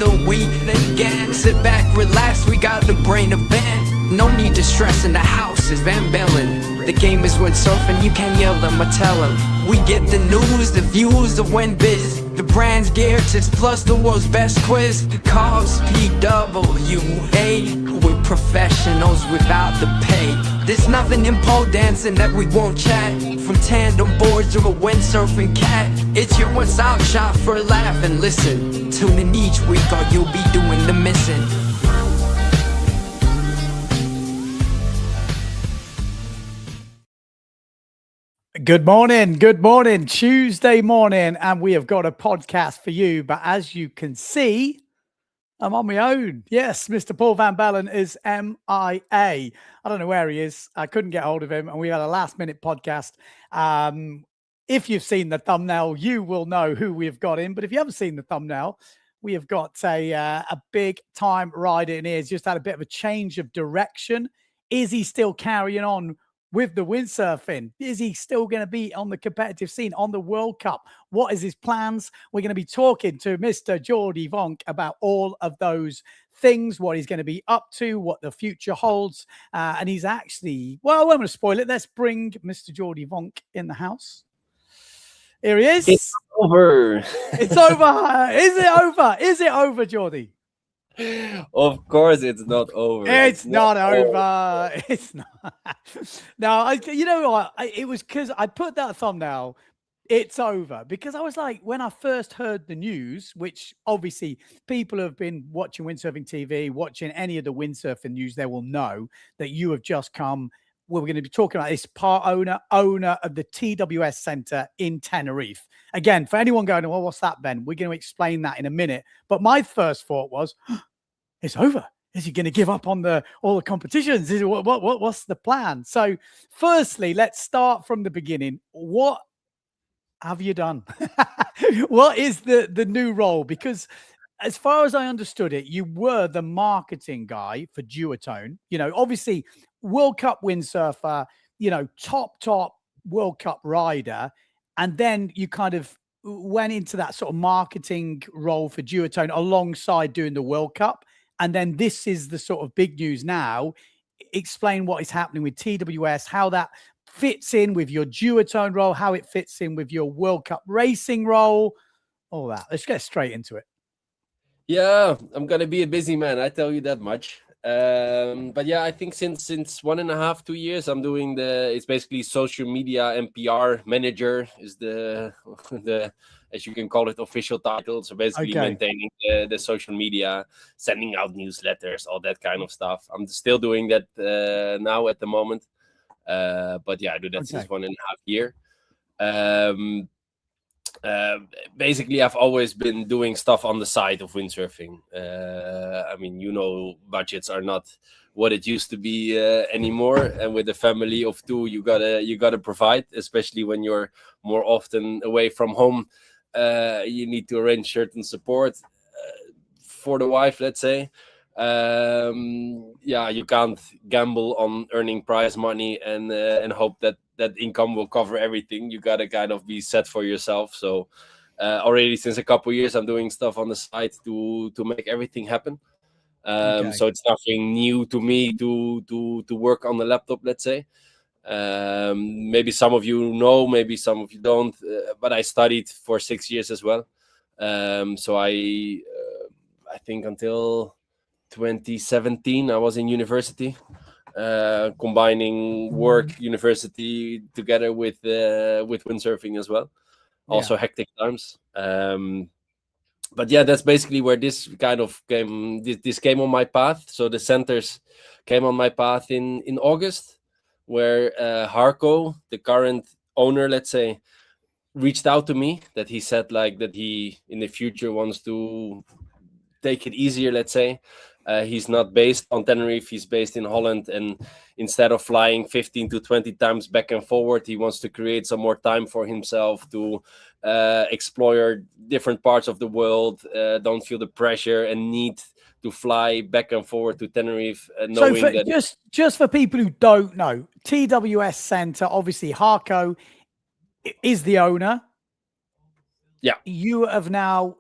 the week, then again. Sit back, relax, we got the brain of band. No need to stress, in the house is Van Bellen. The game is windsurfing, you can't yell them or tell them. We get the news, the views, the win biz. The brand's gear tips plus the world's best quiz. The cause PWA. We're professionals without the pay. There's nothing in pole dancing that we won't chat. From tandem boards to a windsurfing cat. It's your one-stop shop for a laugh and listen. Tune in each week or you'll be doing the missing. Good morning, Tuesday morning, and we have got a podcast for you. But as you can see, I'm on my own. Yes, Mr. Paul Van Bellen is MIA. I don't know where he is. I couldn't get hold of him, and we had a last-minute podcast. If you've seen the thumbnail, you will know who we've got in. But if you haven't seen the thumbnail, we have got a big-time rider in here. He's just had a bit of a change of direction. Is he still carrying on with the windsurfing? Is he still going to be on the competitive scene, on the World Cup? What is his plans? We're going to be talking to Mr. Jordy VONK about all of those things, what he's going to be up to, what the future holds. And he's actually, well, I'm going to spoil it. Let's bring Mr. Jordy VONK in the house. Here he is. It's over. It's over. Is it over? Is it over, Jordy? Of course it's not over. It's not over. It's not. No, you know what? It was because I put that thumbnail, it's over, because I was like, when I first heard the news, which obviously people who have been watching Windsurfing TV, watching any of the windsurfing news, they will know that you have just come. We're going to be talking about this part owner of the TWWS Center in Tenerife. Again, for anyone going, well, what's that, Ben? We're going to explain that in a minute. But my first thought was, it's over. Is he going to give up on all the competitions? What's the plan? So firstly, let's start from the beginning. What have you done? What is the new role? Because as far as I understood it, you were the marketing guy for Duotone. You know, obviously World Cup windsurfer, you know, top World Cup rider. And then you kind of went into that sort of marketing role for Duotone alongside doing the World Cup. And then this is the sort of big news now. Explain what is happening with TWWS, how that fits in with your Duotone role, how it fits in with your World Cup racing role, all that. Let's get straight into it. Yeah, I'm going to be a busy man. I tell you that much. But yeah, I think since 1.5, 2 years, I'm doing it's basically social media and PR manager is the as you can call it, official title. So basically maintaining the social media, sending out newsletters, all that kind of stuff. I'm still doing that now at the moment. But yeah, I do that since 1.5 years. Basically, I've always been doing stuff on the side of windsurfing. I mean, you know, budgets are not what it used to be anymore. And with a family of two, you gotta provide, especially when you're more often away from home. You need to arrange certain support for the wife, let's say. Yeah, you can't gamble on earning prize money and hope that income will cover everything. You gotta kind of be set for yourself. So already since a couple of years, I'm doing stuff on the side to make everything happen. So it's nothing new to me to work on the laptop, let's say. Maybe some of you know, maybe some of you don't, but I studied for 6 years as well. So I think until 2017 I was in university, combining work, university together with windsurfing as well. Also hectic times. But yeah, that's basically where this kind of came. This came on my path. So the centers came on my path in August, where Harco, the current owner, let's say, reached out to me. That he said like that he in the future wants to take it easier, let's say. He's not based on Tenerife, he's based in Holland, and instead of flying 15 to 20 times back and forward, he wants to create some more time for himself to explore different parts of the world, don't feel the pressure and need to fly back and forward to Tenerife. Knowing that just for people who don't know, TWWS Center, obviously Harco is the owner. Yeah. You have now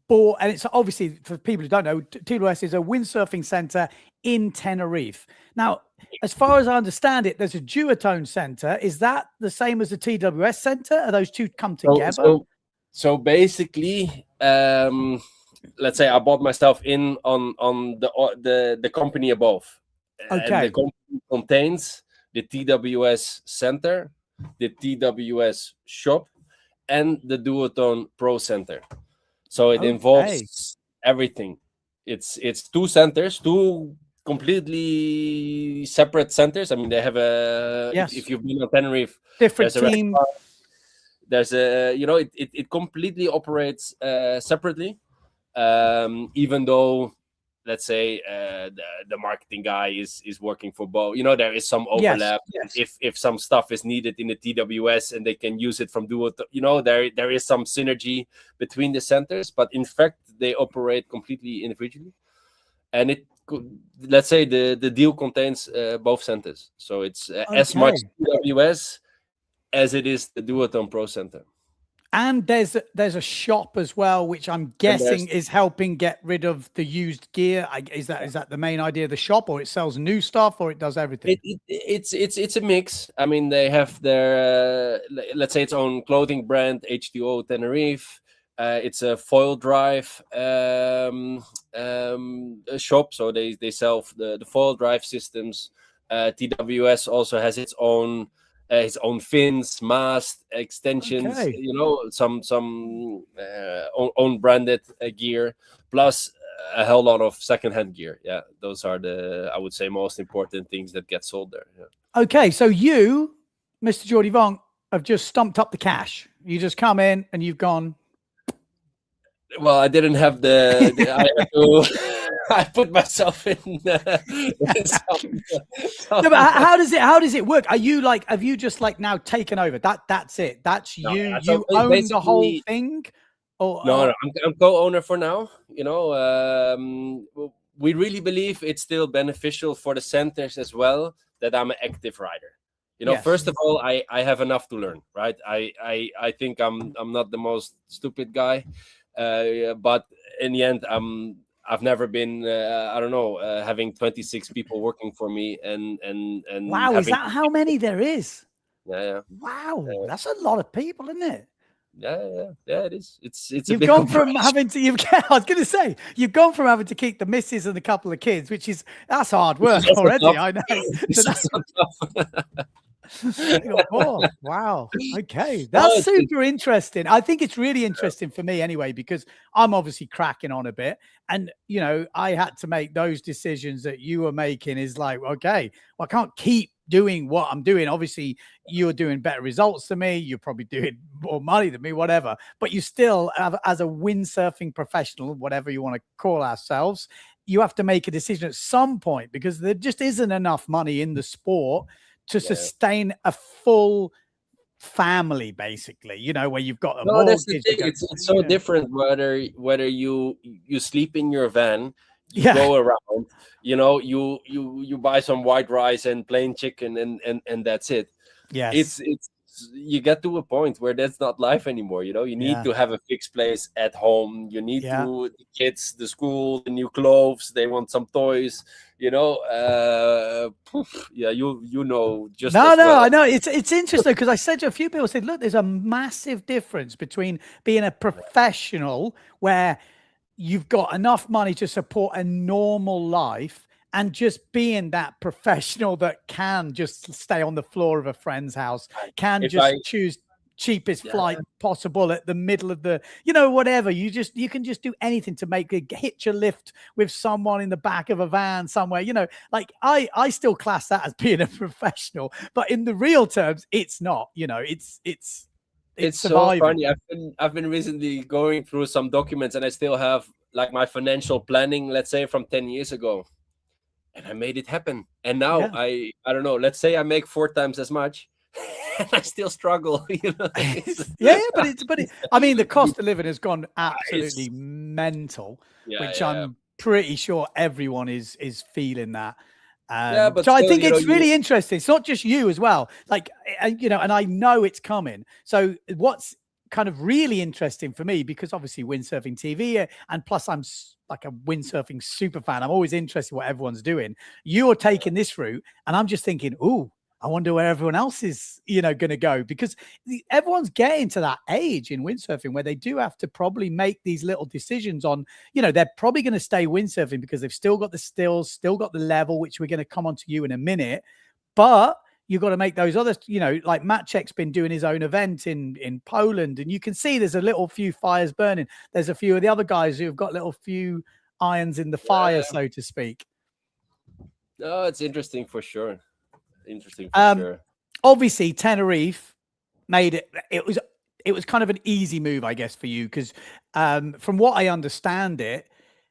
bought, and it's obviously, for people who don't know, TWWS is a windsurfing center in Tenerife. Now, as far as I understand it, there's a Duotone center. Is that the same as the TWWS center? Are those two come together? So basically, let's say I bought myself in on the company above. Okay. And the company contains the TWWS center, the TWWS shop, and the Duotone Pro Center. So it involves everything. It's two centers, two completely separate centers. I mean, they have a if you've been on Tenerife, different team. There's a it completely operates separately. Even though, let's say, the marketing guy is working for both, there is some overlap. Yes. If some stuff is needed in the TWWS and they can use it from Duotone, there is some synergy between the centers, but in fact they operate completely individually. And let's say the deal contains both centers, so it's as much TWWS as it is the Duotone Pro Center. And there's a shop as well, which I'm guessing is helping get rid of the used gear. Is that the main idea of the shop, or it sells new stuff, or it does everything? It's a mix. I mean, they have their let's say its own clothing brand, H2O Tenerife. It's a foil drive shop, so they sell the foil drive systems. TWWS also has its own fins, mast, extensions, some own branded gear, plus a hell lot of secondhand gear. Yeah, those are I would say, most important things that get sold there. Yeah. Okay, so you, Mr. Jordy VONK, have just stumped up the cash. You just come in and you've gone. Well, I didn't have I put myself in. No, but how does it work? Are you have you just now taken over? That's it. That's you. Yeah, you own the whole thing. No, I'm co-owner for now. We really believe it's still beneficial for the centers as well that I'm an active rider. First of all, I have enough to learn, right? I think I'm not the most stupid guy. But in the end, I've never been having 26 people working for me and wow, is that how many there is? Yeah. Wow, that's a lot of people, isn't it? Yeah, it is. It's you've gone from having to I was going to say, you've gone from having to keep the missus and a couple of kids, that's hard work already. I know. Oh, wow. Okay. That's super interesting. I think it's really interesting for me anyway, because I'm obviously cracking on a bit. And, I had to make those decisions that you were making is okay, well, I can't keep doing what I'm doing. Obviously, you're doing better results than me. You're probably doing more money than me, whatever. But you still have, as a windsurfing professional, whatever you want to call ourselves, you have to make a decision at some point, because there just isn't enough money in the sport to sustain a full family, basically, where you've got a mortgage. That's the thing. It's so different whether you sleep in your van, you go around, you buy some white rice and plain chicken and that's it. Yes. It's you get to a point where that's not life anymore. You need to have a fixed place at home. You need the kids, the school, the new clothes. They want some toys. Just I know it's interesting, because I said to a few people, said, look, there's a massive difference between being a professional where you've got enough money to support a normal life and just being that professional that can just stay on the floor of a friend's house, can choose cheapest flight possible at the middle of the, whatever. You can just do anything to hit your lift with someone in the back of a van somewhere, I still class that as being a professional, but in the real terms, it's not, it's so funny. I've been recently going through some documents, and I still have my financial planning, let's say from 10 years ago, and I made it happen. And now I don't know, let's say I make 4 times as much. I still struggle, but I mean, the cost of living has gone absolutely mental, which I'm pretty sure everyone is feeling that. But so I think it's really interesting. It's not just you as well, and I know it's coming. So what's kind of really interesting for me, because obviously Windsurfing TV, and plus I'm like a windsurfing super fan. I'm always interested in what everyone's doing. You're taking this route, and I'm just thinking, ooh, I wonder where everyone else is, going to go, because everyone's getting to that age in windsurfing where they do have to probably make these little decisions on, they're probably going to stay windsurfing because they've still got the stills, still got the level, which we're going to come on to you in a minute. But you've got to make those others, like Maciek's been doing his own event in Poland, and you can see there's a little few fires burning. There's a few of the other guys who have got little few irons in the fire, so to speak. Oh, it's interesting for sure. Sure. Obviously, Tenerife made it. It was kind of an easy move, I guess, for you, because from what I understand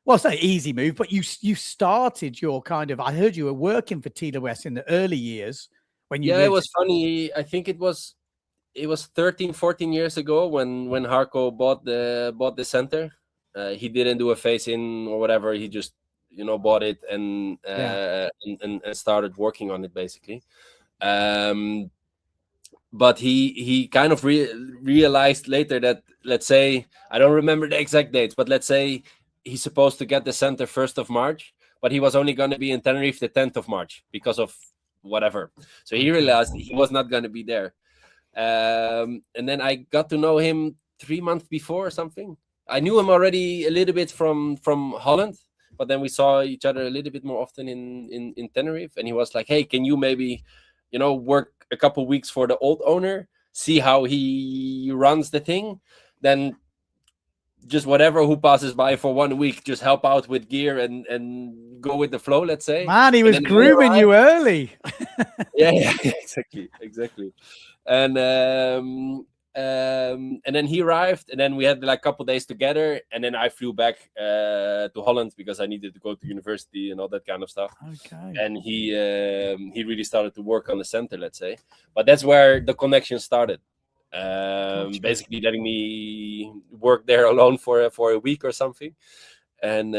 well, it's not an easy move, but you started your kind of. I heard you were working for TWWS in the early years. It was funny. I think it was 13, 14 years ago when Harco bought the center. He didn't do a face in or whatever. He just bought it and started working on it basically. But he kind of realized later that, let's say, I don't remember the exact dates, but let's say he's supposed to get the center 1st of March, but he was only going to be in Tenerife the 10th of March because of whatever. So he realized he was not going to be there. And then I got to know him 3 months before or something. I knew him already a little bit from Holland, but then we saw each other a little bit more often in Tenerife. And he was like, hey, can you maybe, work a couple weeks for the old owner, see how he runs the thing, then just whatever who passes by for 1 week, just help out with gear and go with the flow, let's say. Man, he was grooming you early. yeah, exactly. And then he arrived, and then we had like a couple days together, and then I flew back to Holland because I needed to go to university and all that kind of stuff. Okay. And he really started to work on the center, let's say. But that's where the connection started. Gotcha. Basically letting me work there alone for a week or something, and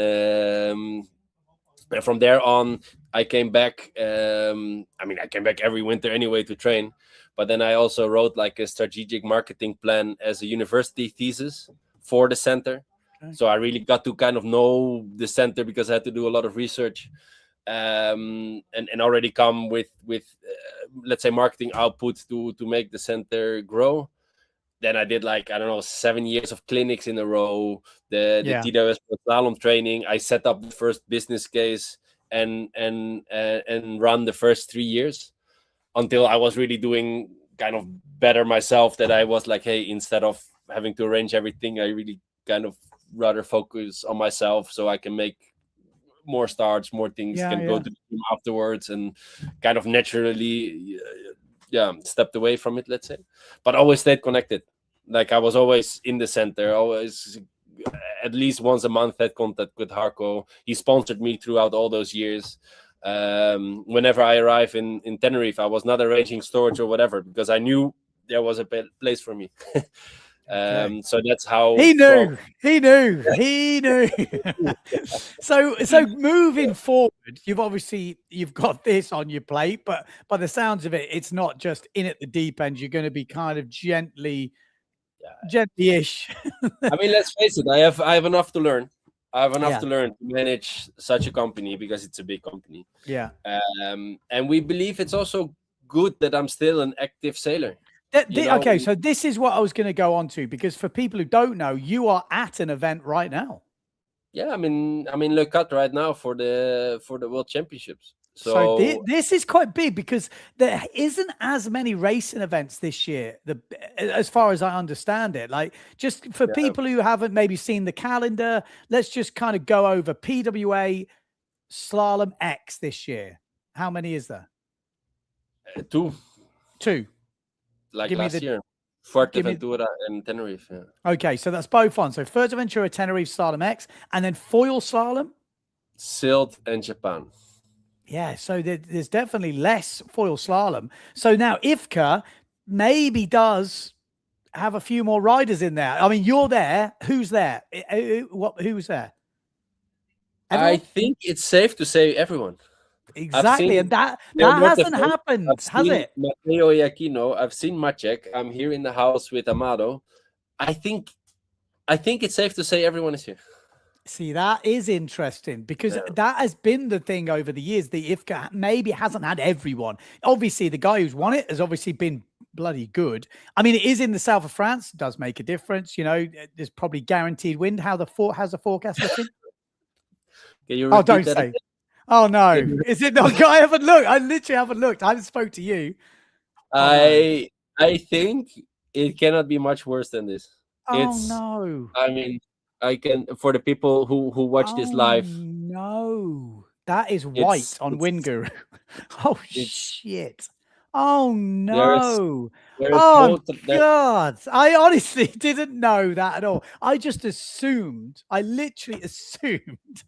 from there on I came back. I came back every winter anyway to train, but then I also wrote like a strategic marketing plan as a university thesis for the center. Okay. So I really got to kind of know the center because I had to do a lot of research, and already come with let's say marketing output to make the center grow. Then I did 7 years of clinics in a row, the TWWS Slalom training. I set up the first business case and run the first 3 years until I was really doing kind of better myself, that I was like, hey, instead of having to arrange everything, I really kind of rather focus on myself so I can make more starts, more things, go to the team afterwards, and kind of naturally stepped away from it, let's say, but always stayed connected. Like I was always in the center, always at least once a month had contact with Harco. He sponsored me throughout all those years. Whenever I arrive in Tenerife, I was not arranging storage or whatever because I knew there was a place for me. So that's how he knew. So moving forward, you've got this on your plate, but by the sounds of it, it's not just in at the deep end. You're going to be kind of gently-ish. I mean, let's face it, I have enough to learn. I have enough to learn to manage such a company because it's a big company. Yeah. And we believe it's also good that I'm still an active sailor. Okay, so this is what I was going to go on to, because for people who don't know, you are at an event right now. Yeah, I'm in Le Cut right now for the World Championships. So this is quite big because there isn't as many racing events this year, as far as I understand it. Like, just for people who haven't maybe seen the calendar, let's just kind of go over PWA Slalom X this year. How many is there? Two. Like last year. Fuerteventura and Tenerife. Yeah. Okay, so that's both on. So Fuerteventura, Tenerife, Slalom X, and then foil slalom? Sylt and Japan. Yeah, so there's definitely less foil slalom. So now IFCA maybe does have a few more riders in there. I mean, you're there. Who's there? Who's there? Everyone? I think it's safe to say everyone. Exactly, and that hasn't happened, has it? Matteo, I've seen Maciek. I'm here in the house with Amado. I think it's safe to say everyone is here. See, that is interesting because that has been the thing over the years. The IFCA maybe hasn't had everyone. Obviously, the guy who's won it has obviously been bloody good. I mean, it is in the south of France. It does make a difference. You know, there's probably guaranteed wind. How's the forecast looking? Can you Oh, don't repeat that say. again? Oh, no. Is it not? I haven't looked. I literally haven't looked. I haven't spoke to you. I think it cannot be much worse than this. Oh, no. I mean, I can, for the people who watch this live. No, that is white on Windguru. Oh, shit. Oh, no. Oh, God. I honestly didn't know that at all. I literally assumed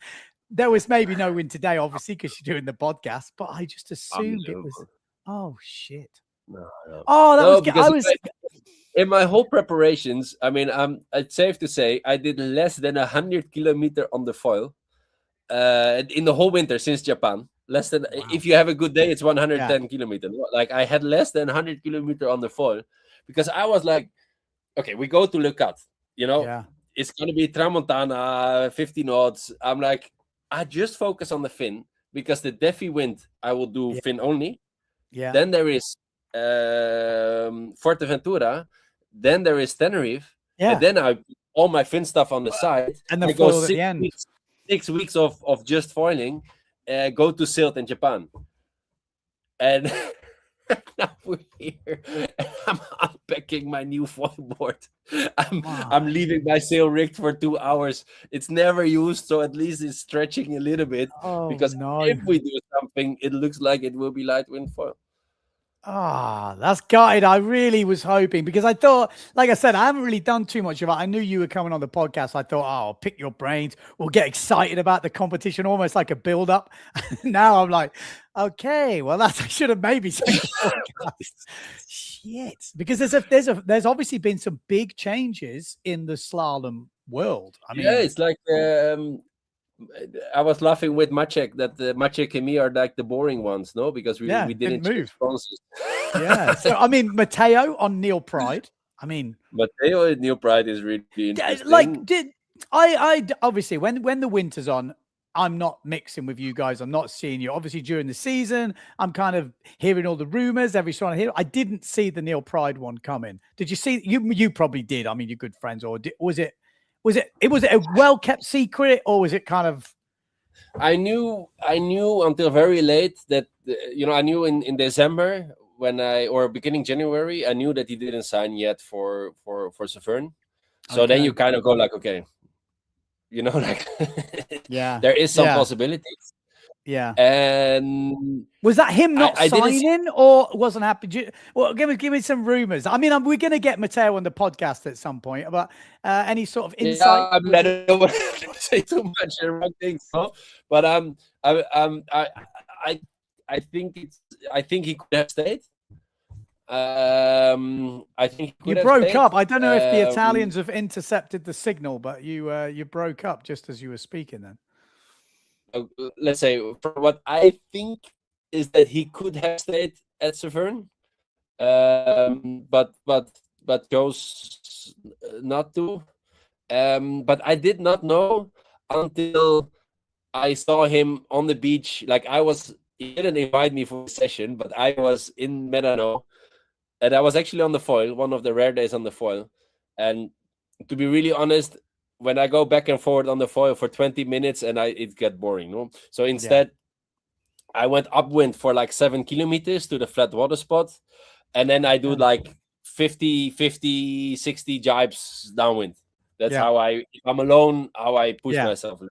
there was maybe no wind today, obviously, because you're doing the podcast, but I just assumed it was. Oh, shit. No. Oh, that was good. I was. In my whole preparations, I mean, it's safe to say I did less than 100 kilometers on the foil in the whole winter since Japan. Less than, if you have a good day, it's 110 kilometers. Like I had less than 100 kilometers on the foil because I was like, okay, we go to Le Cat, you know, it's going to be Tramontana, 50 knots. I'm like, I just focus on the fin because the Defi wind, I will do fin only. Yeah. Then there is Fuerteventura. Then there is Tenerife, and then I all my fin stuff on the side, and the I go at the end. 6 weeks of just foiling, go to Sylt in Japan, and now we're here. I'm unpacking my new foil board. I'm leaving my sail rigged for 2 hours. It's never used, so at least it's stretching a little bit. Because if we do something, it looks like it will be light wind foil. That's gutted. I really was hoping because I thought, like I said, I haven't really done too much of it. I knew you were coming on the podcast. I thought, I'll pick your brains. We'll get excited about the competition, almost like a build up. Now I'm like, okay, well, I should have maybe said the podcast. Shit, because there's obviously been some big changes in the slalom world. I mean, it's like I was laughing with Maciek that Maciek and me are like the boring ones, no? Because we didn't move. So I mean, Matteo on Neil Pride. I mean, Matteo and Neil Pride is really interesting. Like, did I obviously when the winter's on, I'm not mixing with you guys. I'm not seeing you. Obviously, during the season, I'm kind of hearing all the rumors. Every so I hear. I didn't see the Neil Pride one coming. Did you see? You probably did. I mean, you're good friends, or was it a well-kept secret, or was it kind of? I knew until very late that I knew in December or beginning January, I knew that he didn't sign yet for Severn. So then you kind of go like, okay, like there is some possibilities. Yeah. And was that him not signing or wasn't happy? Well, give me some rumors. I mean, we're going to get Matteo on the podcast at some point, but any sort of insight? I don't want to say too much and wrong things, but I think he could have stayed. I think you broke up. I don't know if the Italians have intercepted the signal, but you broke up just as you were speaking then. Let's say, from what I think is that he could have stayed at Severn, but chose not to. But I did not know until I saw him on the beach. Like he didn't invite me for a session, but I was in Medano, and I was actually on the foil, one of the rare days on the foil. And to be really honest, when I go back and forward on the foil for 20 minutes and it got boring, no? So instead, I went upwind for like 7 kilometers to the flat water spot. And then I do like 50, 60 jibes downwind. That's how if I'm alone, how I push myself.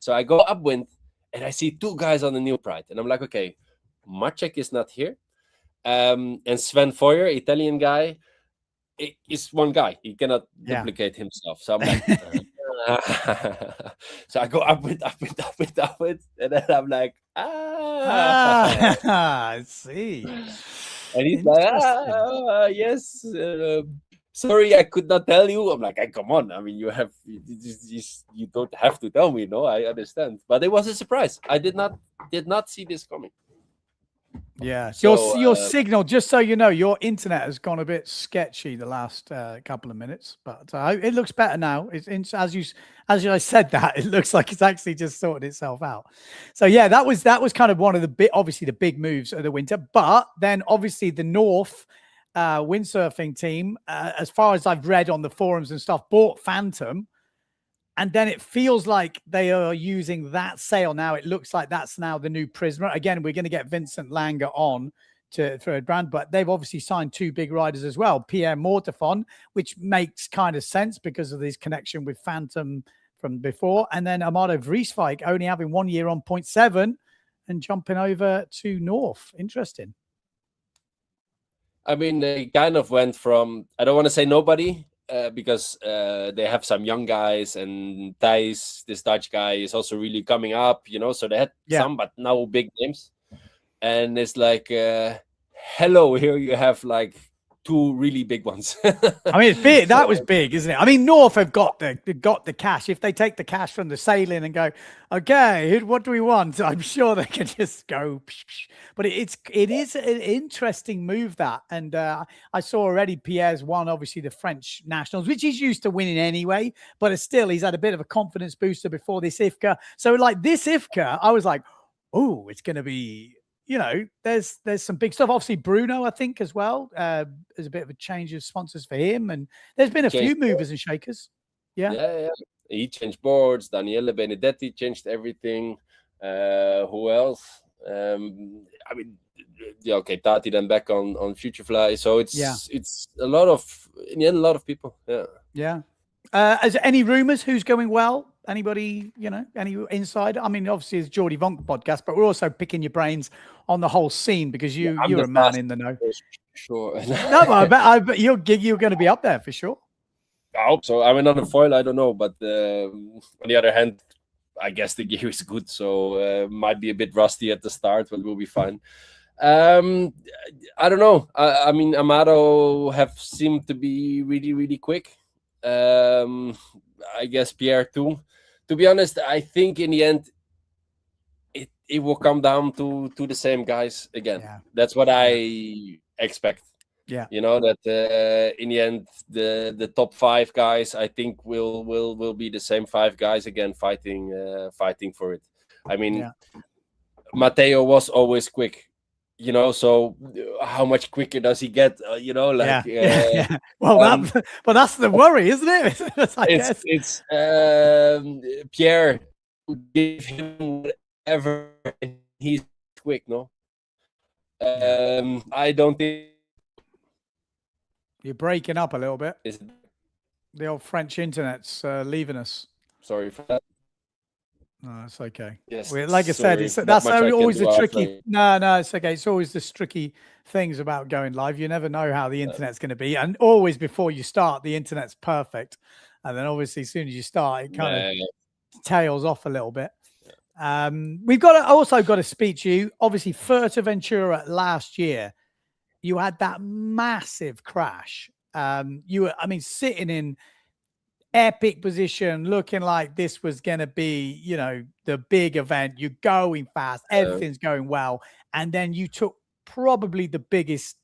So I go upwind and I see 2 guys on the Neil Pride. And I'm like, okay, Maciek is not here. And Sven Foyer, Italian guy, is one guy. He cannot duplicate himself. So I'm like, so I go upwind, and then I'm like, I see. And he's like, yes. Sorry, I could not tell you. I'm like, hey, come on. I mean, you don't have to tell me. No, I understand. But it was a surprise. I did not see this coming. Yeah. So Your signal, just so you know, your internet has gone a bit sketchy the last couple of minutes, but it looks better now. As I said that, it looks like it's actually just sorted itself out. So yeah, that was kind of one of the obviously the big moves of the winter. But then obviously the North windsurfing team, as far as I've read on the forums and stuff, bought Phantom. And then it feels like they are using that sail now. It looks like that's now the new Prisma. Again, we're going to get Vincent Langer on to throw a brand, but they've obviously signed 2 big riders as well. Pierre Mortefon, which makes kind of sense because of his connection with Phantom from before. And then Amado Vrieswijk only having 1 year on 0.7 and jumping over to North. Interesting. I mean, they kind of went from, I don't want to say nobody, because they have some young guys, and Thijs, this Dutch guy, is also really coming up, so they had some, but now big names. And it's like, hello, here you have like 2 really big ones. I mean, it's big. That was big, isn't it? I mean, North have got the cash. If they take the cash from the sailing and go, okay, what do we want? I'm sure they can just go. But it is an interesting move, that. And I saw already Pierre's won, obviously, the French nationals, which he's used to winning anyway. But still, he's had a bit of a confidence booster before this IFCA. So like this IFCA, I was like, oh, it's going to be, there's some big stuff. Obviously, Bruno, I think, as well. There's a bit of a change of sponsors for him. And there's been a few movers and shakers. Yeah. He changed boards. Daniele Benedetti changed everything. Who else? I mean, okay, Tati then back on Futurefly. So it's a lot of, in the end, a lot of people. Yeah. Is there any rumors who's going well? Anybody, any inside? I mean, obviously it's Jordy VONK podcast, but we're also picking your brains on the whole scene because you're a man in the know. Sure. No, but I bet you're going to be up there for sure. I hope so. I mean, on the foil, I don't know, but on the other hand, I guess the gear is good, so might be a bit rusty at the start, but we'll be fine. I don't know. I mean, Amado have seemed to be really, really quick. I guess Pierre too. To be honest, I think in the end, it will come down to the same guys again. Yeah. That's what I expect. Yeah, that in the end, the top 5 guys, I think will be the same 5 guys again, fighting for it. I mean, Matteo was always quick. So how much quicker does he get? Well, but that's the worry, isn't it? It's Pierre give him whatever, and he's quick. No, I don't think you're breaking up a little bit. Is the old French internet's leaving us? Sorry for that. No, it's okay. Yes, like I said, that's always the tricky. No, it's okay. It's always the tricky things about going live. You never know how the internet's going to be, and always before you start, the internet's perfect, and then obviously as soon as you start, it kind of tails off a little bit. We've also got to speak to you. Obviously, Fuerteventura last year, you had that massive crash. You were, sitting in epic position, looking like this was going to be, the big event. You're going fast, everything's going well, and then you took probably the biggest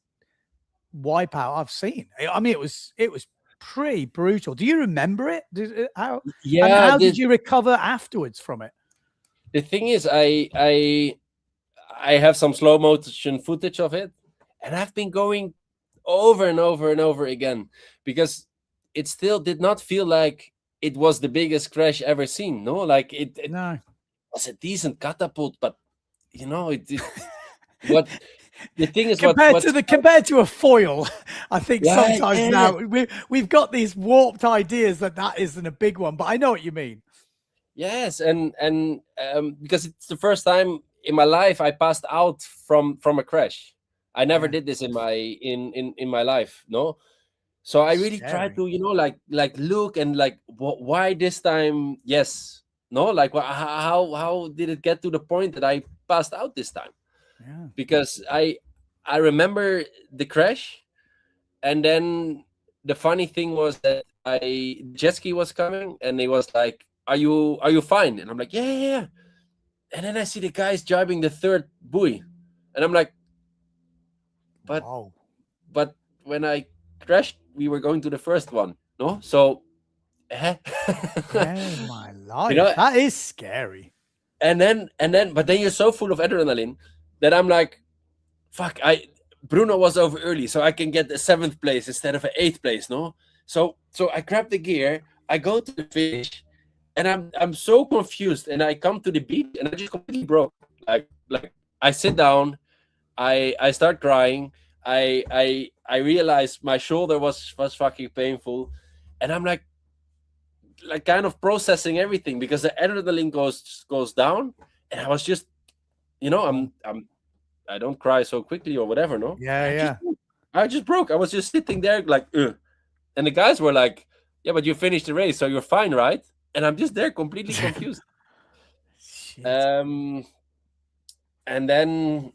wipeout I've seen. I mean, it was pretty brutal. Do you remember it? How did you recover afterwards from it? The thing is, I have some slow motion footage of it, and I've been going over and over and over again because it still did not feel like it was the biggest crash ever seen. No, like it was a decent catapult, but what the thing is, compared to a foil, I think sometimes now we've got these warped ideas that isn't a big one, but I know what you mean. Yes, and because it's the first time in my life I passed out from a crash. I never did this in my life, no. So I really tried to, like look and like, why this time? Yes, no, like how did it get to the point that I passed out this time? Yeah. Because I remember the crash, and then the funny thing was that jet ski was coming, and he was like, "Are you fine?" And I'm like, "Yeah." And then I see the guys jibing the third buoy, and I'm like, But Wow. but when I crashed, we were going to the first one. No, so Oh my you life. know, That is scary. but then you're so full of adrenaline that I'm like, fuck, Bruno was over early, so I can get the 7th place instead of an 8th place. No, so I grab the gear, I go to the finish, and I'm so confused, and I come to the beach, and I just completely broke. Like I sit down, I start crying. I realized my shoulder was fucking painful, and I'm like kind of processing everything because the adrenaline goes down, and I was just, I don't cry so quickly or whatever, no. Yeah. I just broke. I was just sitting there like, ugh. And the guys were like, "Yeah, but you finished the race, so you're fine, right?" And I'm just there completely confused. Shit. And then,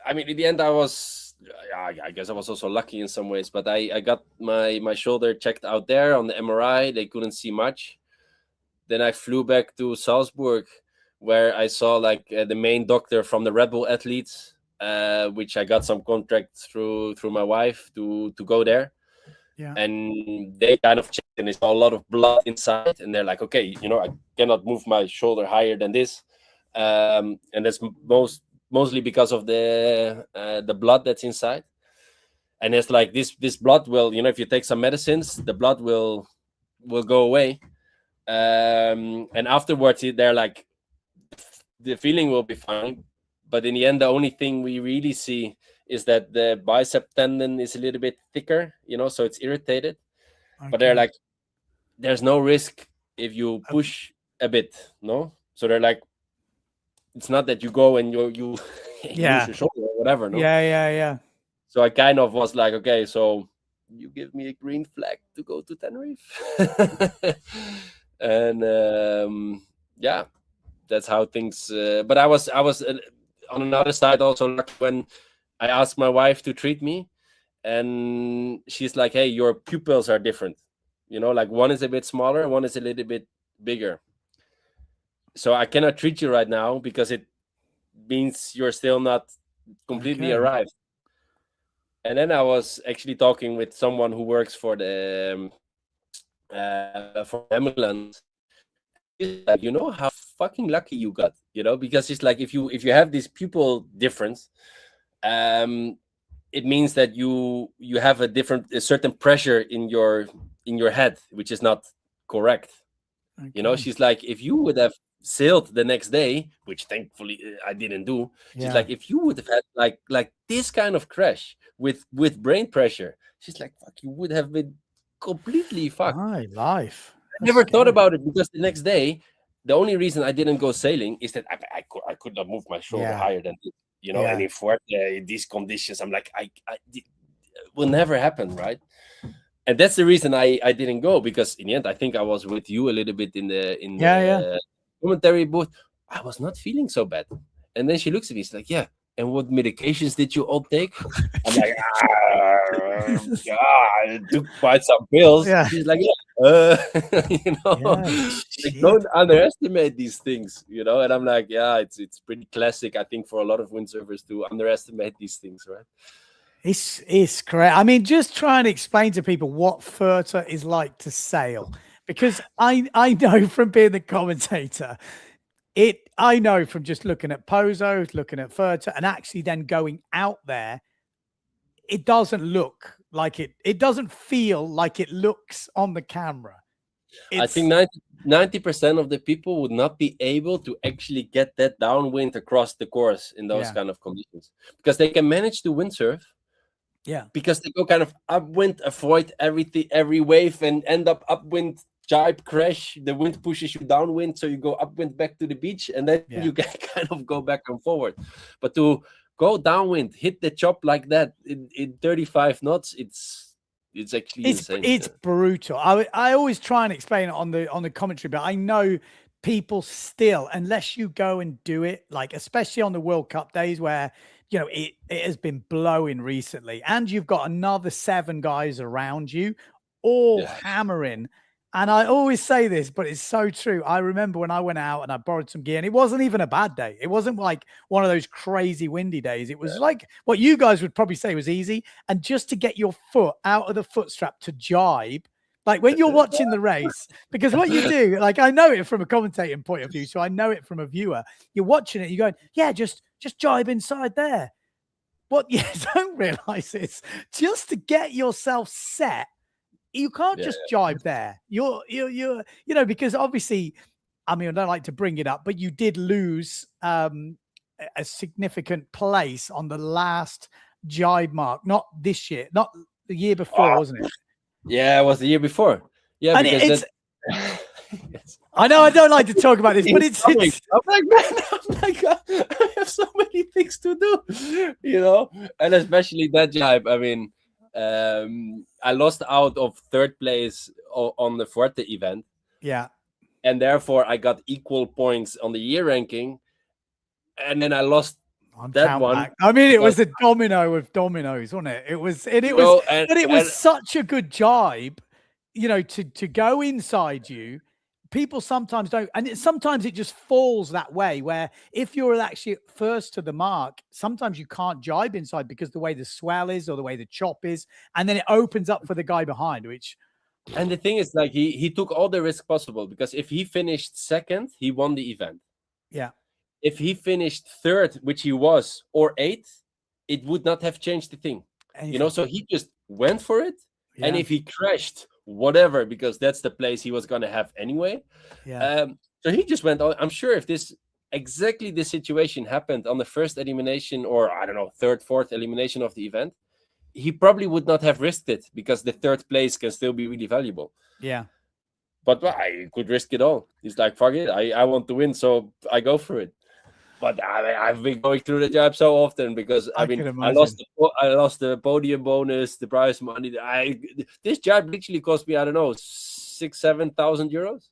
I mean, in the end, I guess I was also lucky in some ways. But I got my shoulder checked out there on the MRI. They couldn't see much. Then I flew back to Salzburg, where I saw like the main doctor from the Red Bull athletes, which I got some contract through my wife to go there. Yeah. And they kind of checked, and they saw a lot of blood inside, and they're like, okay, I cannot move my shoulder higher than this, and that's mostly because of the blood that's inside. And it's like this blood will, if you take some medicines, the blood will go away, and afterwards they're like, the feeling will be fine, but in the end, the only thing we really see is that the bicep tendon is a little bit thicker, so it's irritated. Okay. But they're like, there's no risk if you push a bit, no? So they're like, it's not that you go and you lose your shoulder or whatever, no? Yeah. So I kind of was like, okay, so you give me a green flag to go to Tenerife. And yeah, that's how things. But I was on another side also lucky when I asked my wife to treat me, and she's like, "Hey, your pupils are different. Like one is a bit smaller, one is a little bit bigger. So I cannot treat you right now because it means you're still not completely arrived." And then I was actually talking with someone who works for the for ambulance. He's like, how fucking lucky you got, because it's like if you have this pupil difference, it means that you have a certain pressure in your head, which is not correct. She's like, if you would have sailed the next day, which thankfully I didn't do. She's like, if you would have had like this kind of crash with brain pressure, she's like, fuck, you would have been completely fucked. My life. I never thought about it because the next day, the only reason I didn't go sailing is that I could not move my shoulder higher than this, and in Fuerte, in these conditions, I'm like, it will never happen, right? And that's the reason I didn't go, because in the end, I think I was with you a little bit in the commentary booth. I was not feeling so bad. And then she looks at me, she's like, yeah, and what medications did you all take? I'm like, I took quite some pills. Yeah. She's like, like, don't underestimate these things, and I'm like, yeah, it's pretty classic, I think, for a lot of windsurfers to underestimate these things, right? It's correct. I mean, just try and explain to people what Fuerte is like to sail, because I know from being the commentator, I know from just looking at Pozos, looking at Fuerte, and actually then going out there, it doesn't look like it doesn't feel like it looks on the camera. I think 90% of the people would not be able to actually get that downwind across the course in those kind of conditions, because they can manage to windsurf. Yeah, because they go kind of upwind, avoid every wave, and end up upwind, jibe, crash. The wind pushes you downwind, so you go upwind back to the beach, and then you can kind of go back and forward. But to go downwind, hit the chop like that in 35 knots, it's actually insane. It's brutal. I always try and explain it on the commentary, but I know people still, unless you go and do it, like especially on the World Cup days where it has been blowing recently, and you've got another 7 guys around you all hammering. And I always say this, but it's so true. I remember when I went out and I borrowed some gear, and it wasn't even a bad day. It wasn't like one of those crazy windy days. It was like what you guys would probably say was easy. And just to get your foot out of the foot strap to jibe, like when you're watching the race, because what you do, like I know it from a commentating point of view, so I know it from a viewer. You're watching it, you're going, yeah, just jibe inside there. What you don't realize is just to get yourself set. You can't just jibe there. You're, because obviously, I mean, I don't like to bring it up, but you did lose a significant place on the last jibe mark, not this year, not the year before, wasn't it? Yeah, it was the year before. Yeah, and because yes. I know I don't like to talk about this, but it's I'm like, man, I have so many things to do, and especially that jibe. I mean, I lost out of third place on the Fuerte event. Yeah. And therefore I got equal points on the year ranking. And then I lost that one. Back. I mean, it was a domino of dominoes, wasn't it? It was, and it was, but it was such a good jibe, to go inside you. People sometimes don't, and sometimes it just falls that way, where if you're actually first to the mark, sometimes you can't jibe inside because the way the swell is or the way the chop is, and then it opens up for the guy behind, which... And the thing is, like, he took all the risk possible, because if he finished second, he won the event. Yeah. If he finished third, which he was, or eighth, it would not have changed the thing. So he just went for it. Yeah. And if he crashed, whatever, because that's the place he was going to have anyway. Yeah. So he just went on. I'm sure if exactly this situation happened on the first elimination, or I don't know, third, fourth elimination of the event, he probably would not have risked it, because the third place can still be really valuable. Yeah. But I could risk it all. He's like, fuck it. I want to win, so I go for it. But I've been going through the job so often, because I lost the podium bonus, the prize money. This job literally cost me, I don't know, 6,000-7,000 euros.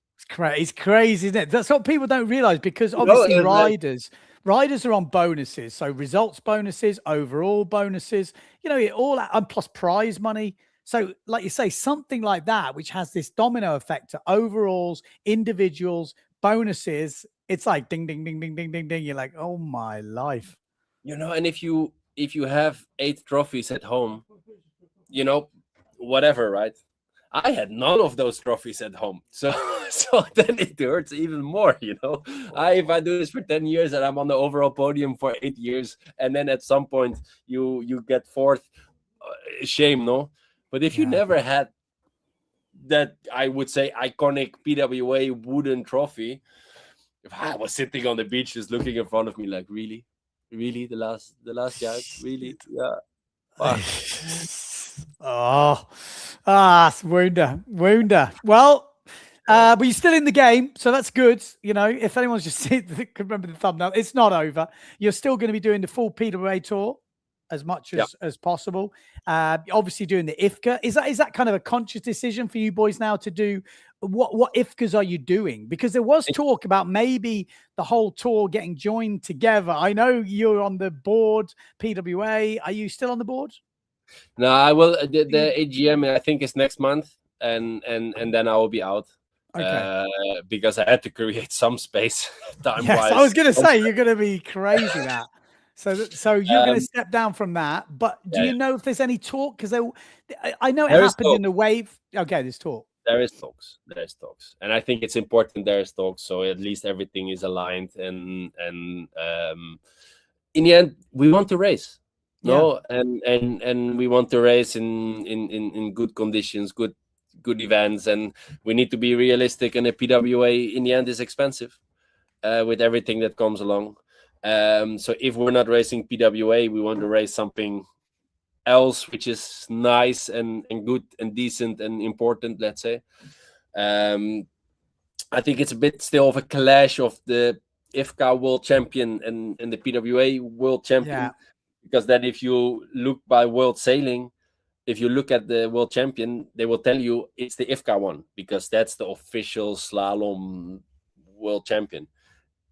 It's crazy, isn't it? That's what people don't realize, because obviously riders are on bonuses, so results bonuses, overall bonuses, it all, and plus prize money. So, like you say, something like that, which has this domino effect to overalls, individuals, bonuses. It's like ding, ding, ding, ding, ding, ding, ding. You're like, oh my life. And if you have 8 trophies at home, whatever, right? I had none of those trophies at home. So then it hurts even more, if I do this for 10 years and I'm on the overall podium for 8 years, and then at some point you get fourth, shame, no? But if you never had that, I would say, iconic PWA wooden trophy, if I was sitting on the beach just looking in front of me like, really the last guy, really? Yeah. It's wounder. Well, but you're still in the game, so that's good. If anyone's just could remember the thumbnail, it's not over. You're still going to be doing the full PWA tour as much as possible. Obviously doing the IFCA. Is that kind of a conscious decision for you boys now to do? What IFCAs are you doing? Because there was talk about maybe the whole tour getting joined together. I know you're on the board, PWA. Are you still on the board? No, I will. The AGM, I think, is next month, and then I will be out. Okay. Because I had to create some space time-wise. Yes, I was going to say, you're going to be crazy that. So you're going to step down from that, but do you know if there's any talk? Because I know it happened in the wave. Okay, there's talk. There's talks, and I think it's important there's talks, so at least everything is aligned. And in the end, we want to race, and we want to race in good conditions, good events, and we need to be realistic. And the PWA in the end is expensive, with everything that comes along. So if we're not racing PWA, we want to race something else which is nice and good and decent and important, let's say. I think it's a bit still of a clash of the IFCA world champion and the PWA world champion, because then if you look by world sailing, if you look at the world champion, they will tell you it's the IFCA one, because that's the official slalom world champion,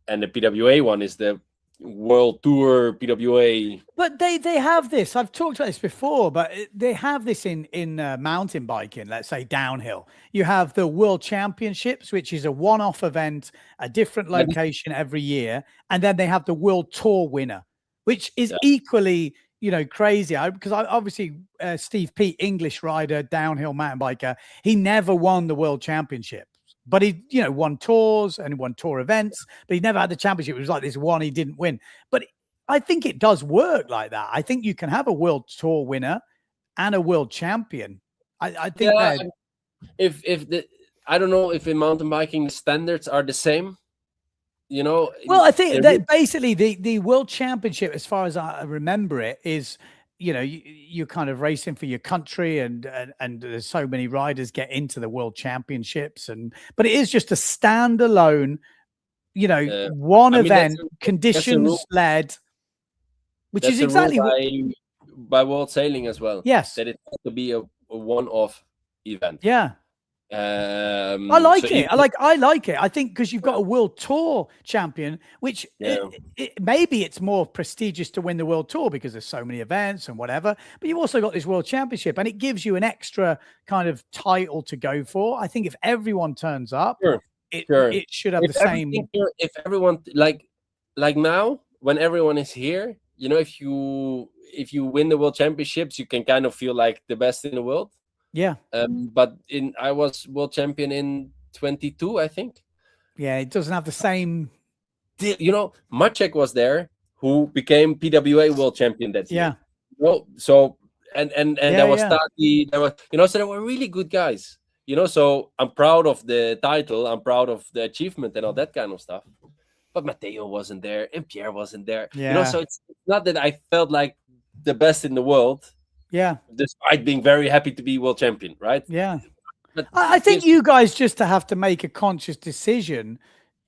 and the PWA one is the World Tour, PWA. But they have this. I've talked about this before, but they have this in mountain biking. Let's say downhill, you have the World Championships, which is a one-off event, a different location every year, and then they have the World Tour winner, which is equally, you know, crazy. Because obviously Steve Peat, English rider, downhill mountain biker, he never won the World Championship. But he, you know, won tours and won tour events, but he never had the championship. It was like this one he didn't win. But I think it does work like that. I think you can have a world tour winner and a world champion. I think that if the I don't know if in mountain biking the standards are the same. You know, well, I think that basically the world championship, as far as I remember it, is, you know, you're kind of racing for your country, and there's so many riders get into the world championships, but it is just a standalone, you know, one event, conditions led, which is exactly by World Sailing as well. Yes, that it has to be a one-off event. Yeah. I like it. I like it. I think because you've got a world tour champion, which maybe it's more prestigious to win the world tour because there's so many events and whatever, but you've also got this world championship and it gives you an extra kind of title to go for. I think if everyone turns up, it should have the same. If everyone like now, when everyone is here, you know, if you win the world championships, you can kind of feel like the best in the world. Yeah. But I was world champion in 22, I think. Yeah, it doesn't have the same. You know, Maciek was there, who became PWA world champion that year. Yeah. You know, so and there was Tati, there was, you know, so there were really good guys. You know, so I'm proud of the title, I'm proud of the achievement and all that kind of stuff. But Matteo wasn't there and Pierre wasn't there. Yeah. You know, so it's not that I felt like the best in the world. Yeah. Despite being very happy to be world champion, right? Yeah. But I think you guys just have to make a conscious decision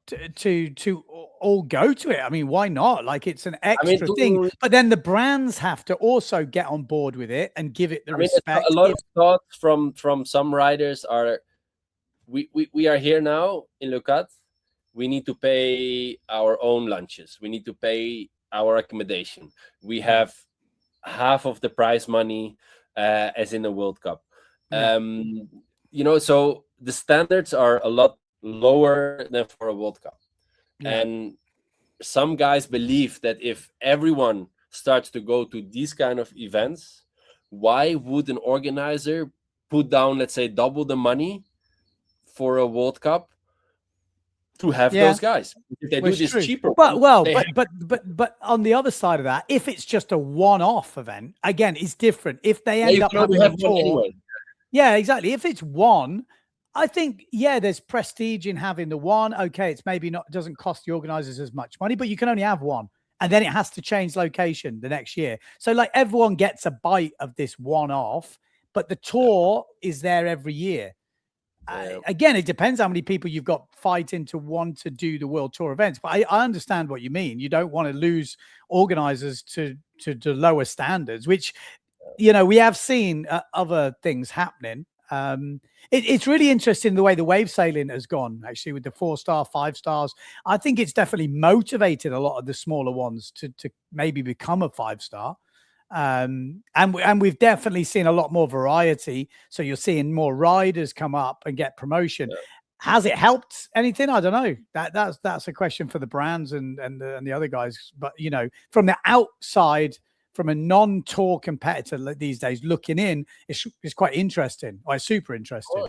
to all go to it. I mean, why not? Like, it's an extra thing. But then the brands have to also get on board with it and give it the respect. A lot of thoughts from some riders are, we are here now in Leucate. We need to pay our own lunches. We need to pay our accommodation. We have half of the prize money as in the World Cup. You know, so the standards are a lot lower than for a World Cup. And some guys believe that if everyone starts to go to these kind of events, why would an organizer put down, let's say, double the money for a World Cup to have those guys? If they do this cheaper. But on the other side of that, if it's just a one-off event, again, it's different. If they end up having a tour, anyway. Yeah, exactly. If it's one, I think, there's prestige in having the one. Okay, it's maybe not, doesn't cost the organizers as much money, but you can only have one. And then it has to change location the next year. So like everyone gets a bite of this one-off, but the tour is there every year. Again, it depends how many people you've got fighting to want to do the world tour events. But I understand what you mean. You don't want to lose organizers to lower standards, which, you know, we have seen other things happening. It's really interesting the way the wave sailing has gone, actually, with the 4-star, 5 stars. I think it's definitely motivated a lot of the smaller ones to maybe become a 5-star. And we've definitely seen a lot more variety. So you're seeing more riders come up and get promotion. Has it helped anything? I don't know. That's a question for the brands and the other guys. But, you know, from the outside, from a non-tour competitor these days looking in, it's quite interesting. Or super interesting.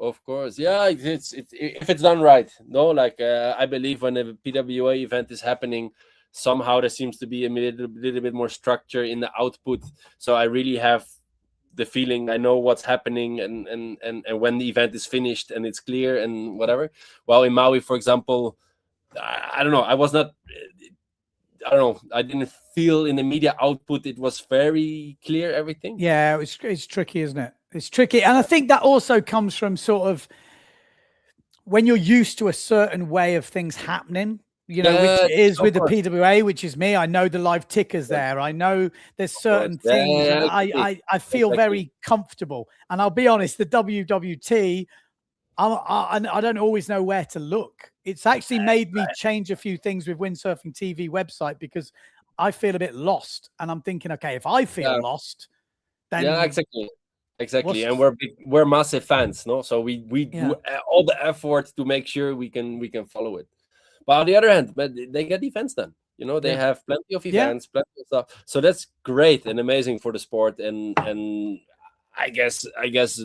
Of course. Yeah, it's if it's done right. No, like I believe when a PWA event is happening, somehow there seems to be a little bit more structure in the output. So I really have the feeling I know what's happening and when the event is finished and it's clear and whatever. Well, in Maui, for example, I don't know. I didn't feel in the media output it was very clear, everything. Yeah, it's tricky, isn't it? It's tricky. And I think that also comes from sort of when you're used to a certain way of things happening, you know, which is with the PWA, which is me. I know the live tickers there. I know there's certain things. I feel very comfortable. And I'll be honest, the WWT, I don't always know where to look. It's actually made me change a few things with Windsurfing TV website because I feel a bit lost, and I'm thinking, okay, if I feel lost, then exactly, and we're massive fans, no? So we do all the effort to make sure we can follow it. But on the other hand, but they get events done. You know, they have plenty of events, plenty of stuff. So that's great and amazing for the sport. And I guess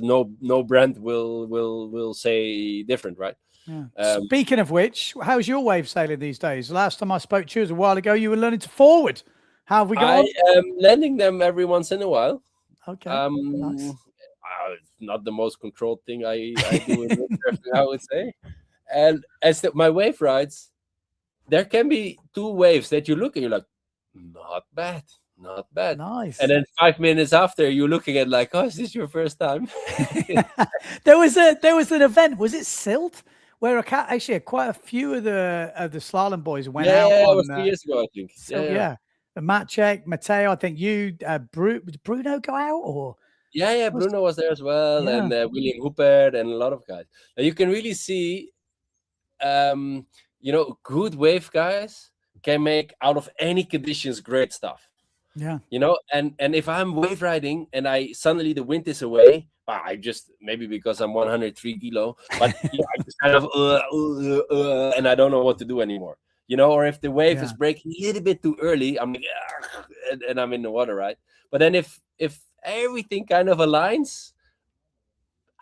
no brand will say different, right? Yeah. Speaking of which, how's your wave sailing these days? Last time I spoke to you was a while ago. You were learning to forward. How have we got on? I am lending them every once in a while. Okay. Nice. Not the most controlled thing I do in windsurfing, I would say. And as my wave rides, there can be 2 waves that you look and you're like, not bad. Nice. And then 5 minutes after, you're looking at like, oh, is this your first time? There was an event. Was it Sylt? Where actually quite a few of the slalom boys went out. Yeah, it was 3 years ago, I think. So, yeah. Matteo, I think you, did Bruno go out or? Yeah, Bruno was there as well, and William Hooper and a lot of guys. Now you can really see, good wave guys can make out of any conditions great stuff. Yeah. And if I'm wave riding and suddenly the wind is away, I just, maybe because I'm 103 kilo, but I just kind of and I don't know what to do anymore. Or if the wave is breaking a little bit too early, I'm like, and I'm in the water, right? But then if everything kind of aligns,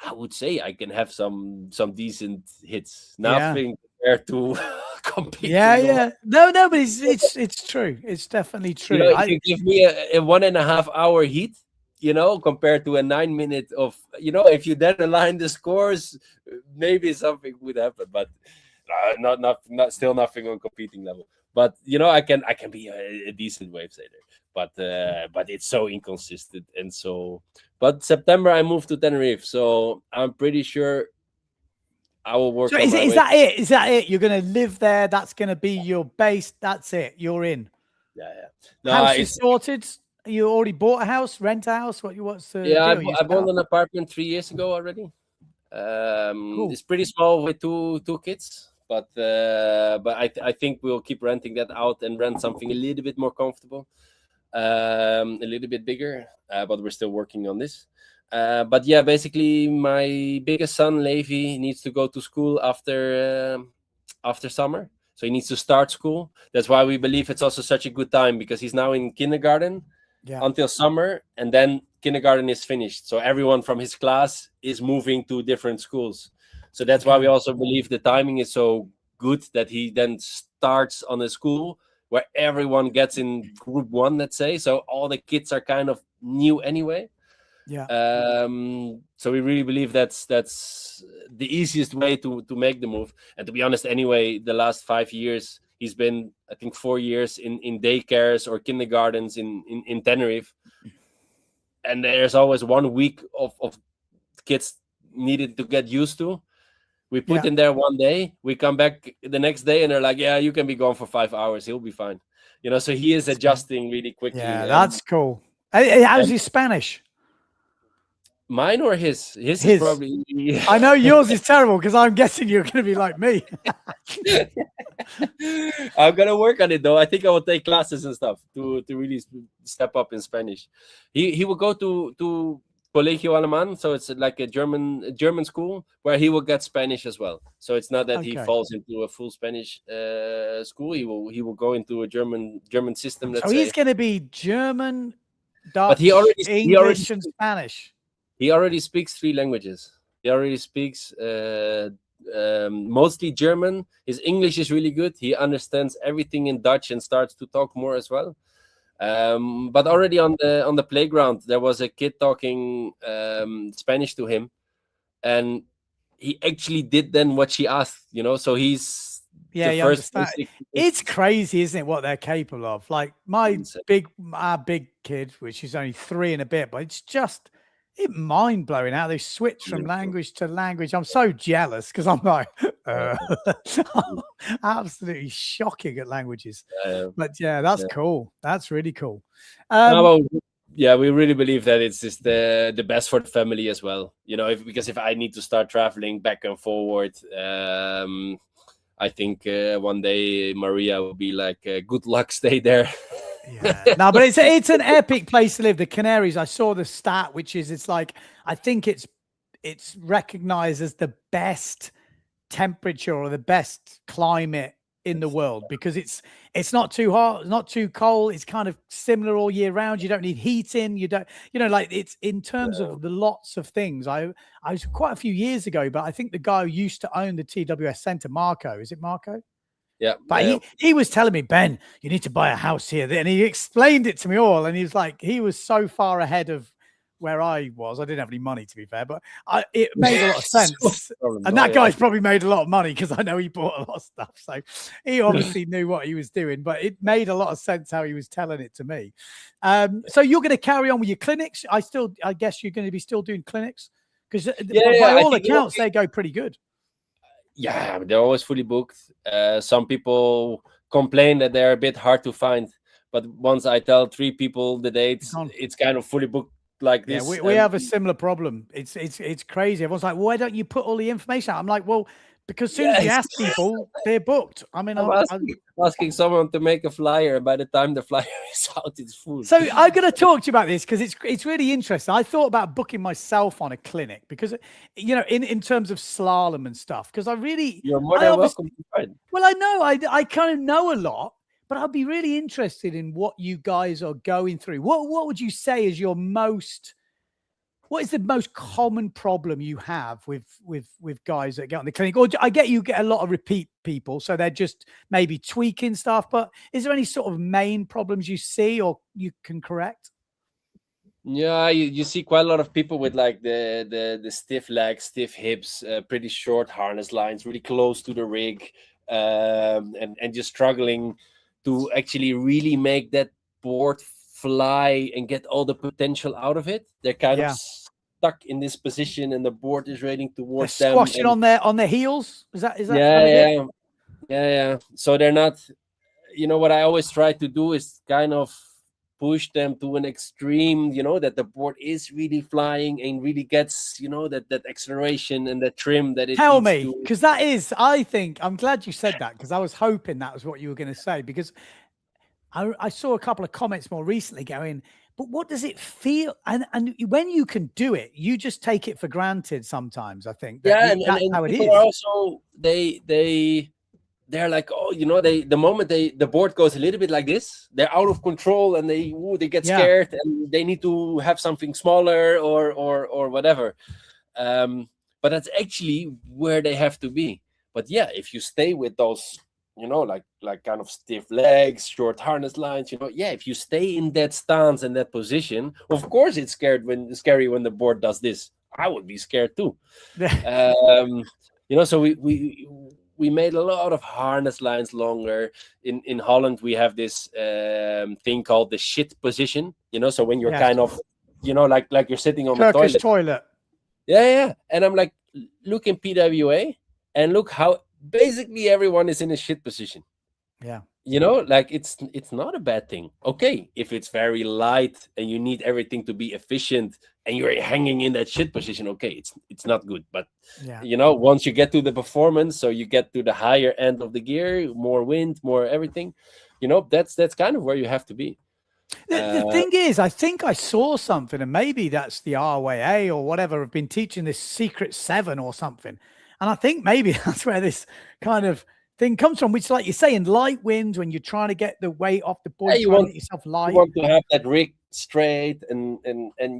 I would say I can have some decent hits. Nothing compared to compete. Yeah. No, but it's true. It's definitely true. If you give me a 1.5 hour heat, compared to a 9 minute of, if you then align the scores, maybe something would happen. But not still nothing on competing level. But I can be a decent wave sailor. But it's so inconsistent and so. But September I moved to Tenerife, so I'm pretty sure I will work. So is that it? Is that it? You're going to live there. That's going to be your base. That's it. You're in. Yeah. No, house is sorted. You already bought a house, rent a house. What's the deal? I bought an apartment 3 years ago already. Cool. It's pretty small with two kids, but I think we'll keep renting that out and rent something a little bit more comfortable, a little bit bigger. But we're still working on this. But yeah, basically, my biggest son Levi needs to go to school after summer, so he needs to start school. That's why we believe it's also such a good time, because he's now in kindergarten until summer, and then kindergarten is finished. So everyone from his class is moving to different schools. So that's why we also believe the timing is so good, that he then starts on a school where everyone gets in group 1, let's say. So all the kids are kind of new anyway. Yeah. So we really believe that's the easiest way to make the move. And to be honest, anyway, the last 5 years he's been, I think, 4 years in daycares or kindergartens in Tenerife, and there's always 1 week of kids needed to get used to. We put in there 1 day, we come back the next day, and they're like, yeah, you can be gone for 5 hours, he'll be fine. So he is adjusting really quickly. Yeah, that's cool. How's his Spanish? Mine or his? His is probably. I know yours is terrible, because I'm guessing you're going to be like me. I'm gonna work on it though. I think I will take classes and stuff to really step up in Spanish. He will go to Colegio Alemán, so it's like a German school where he will get Spanish as well. So it's not that he falls into a full Spanish school. He will go into a German system. So he's going to be German, Dutch, but he already and Spanish. He already speaks 3 languages. He already speaks mostly German. His English is really good. He understands everything in Dutch and starts to talk more as well. But already on the playground, there was a kid talking Spanish to him, and he actually did then what she asked. So he's the first. It's crazy, isn't it, what they're capable of? Like our big kid, which is only 3 and a bit, but it's just. It's mind-blowing how they switch from language to language. I'm so jealous, because I'm like, absolutely shocking at languages. But yeah, that's cool. That's really cool. We really believe that it's just the best for the family as well. Because if I need to start traveling back and forward, I think one day Maria will be like, good luck, stay there. Yeah, no, but it's an epic place to live. The Canaries, I saw the stat, which is it's like, I think it's recognized as the best temperature or the best climate in the world, because it's not too hot, not too cold. It's kind of similar all year round. You don't need heating. You don't, like, it's in terms of the lots of things. I was quite a few years ago, but I think the guy who used to own the TWS Center, Marco, is it Marco? Yeah. But he was telling me, Ben, you need to buy a house here. And he explained it to me all. And he was like, he was so far ahead of where I was. I didn't have any money, to be fair, but it made a lot of sense. And that guy's probably made a lot of money, because I know he bought a lot of stuff. So he obviously knew what he was doing, but it made a lot of sense how he was telling it to me. So you're going to carry on with your clinics. I guess you're going to be still doing clinics, because by all accounts, they go pretty good. Yeah, they're always fully booked. Some people complain that they're a bit hard to find, but once I tell 3 people the dates, it's kind of fully booked like this. Yeah, we have a similar problem. It's crazy. Everyone's like, why don't you put all the information out? I'm like, well, because as soon as you ask people, they're booked. I mean, I'm asking someone to make a flyer, and by the time the flyer is out, it's full. So I'm going to talk to you about this, because it's really interesting. I thought about booking myself on a clinic, because, in terms of slalom and stuff, because you're more than welcome to find. Well, I know I kind of know a lot, but I'd be really interested in what you guys are going through. What would you say is what is the most common problem you have with guys that get on the clinic? Or I get you get a lot of repeat people, so they're just maybe tweaking stuff, but is there any sort of main problems you see or you can correct? Yeah, you see quite a lot of people with like the stiff legs, stiff hips, pretty short harness lines, really close to the rig, and just struggling to actually really make that board fly and get all the potential out of it. They're kind of stuck in this position, and the board is raining towards them. Squashing on their heels. Is that? Yeah. So they're not. What I always try to do is kind of push them to an extreme. That the board is really flying and really gets that acceleration and that trim that it. Tell me, because that is. I think I'm glad you said that, because I was hoping that was what you were going to say, because I saw a couple of comments more recently going, but what does it feel? And when you can do it, you just take it for granted sometimes, I think. That's how it is. Also, they're like, the moment the board goes a little bit like this, they're out of control, and they get scared, and they need to have something smaller or whatever. But that's actually where they have to be. But yeah, if you stay with those, like kind of stiff legs, short harness lines, if you stay in that stance and that position, of course it's scary when the board does this. I would be scared too. So we made a lot of harness lines longer. In Holland, we have this thing called the shit position, so when you're kind of, like you're sitting on Turkish the toilet. Yeah. And I'm like, look in PWA and look how basically everyone is in a shit position. Yeah. It's not a bad thing. Okay, if it's very light and you need everything to be efficient and you're hanging in that shit position, okay, it's not good. But once you get to the performance, so you get to the higher end of the gear, more wind, more everything, that's kind of where you have to be. The thing is, I think I saw something, and maybe that's the RWA or whatever have been teaching this secret 7 or something. And I think maybe that's where this kind of thing comes from, which, like you say, in light winds, when you're trying to get the weight off the board, you want yourself light. You want to have that rig straight, and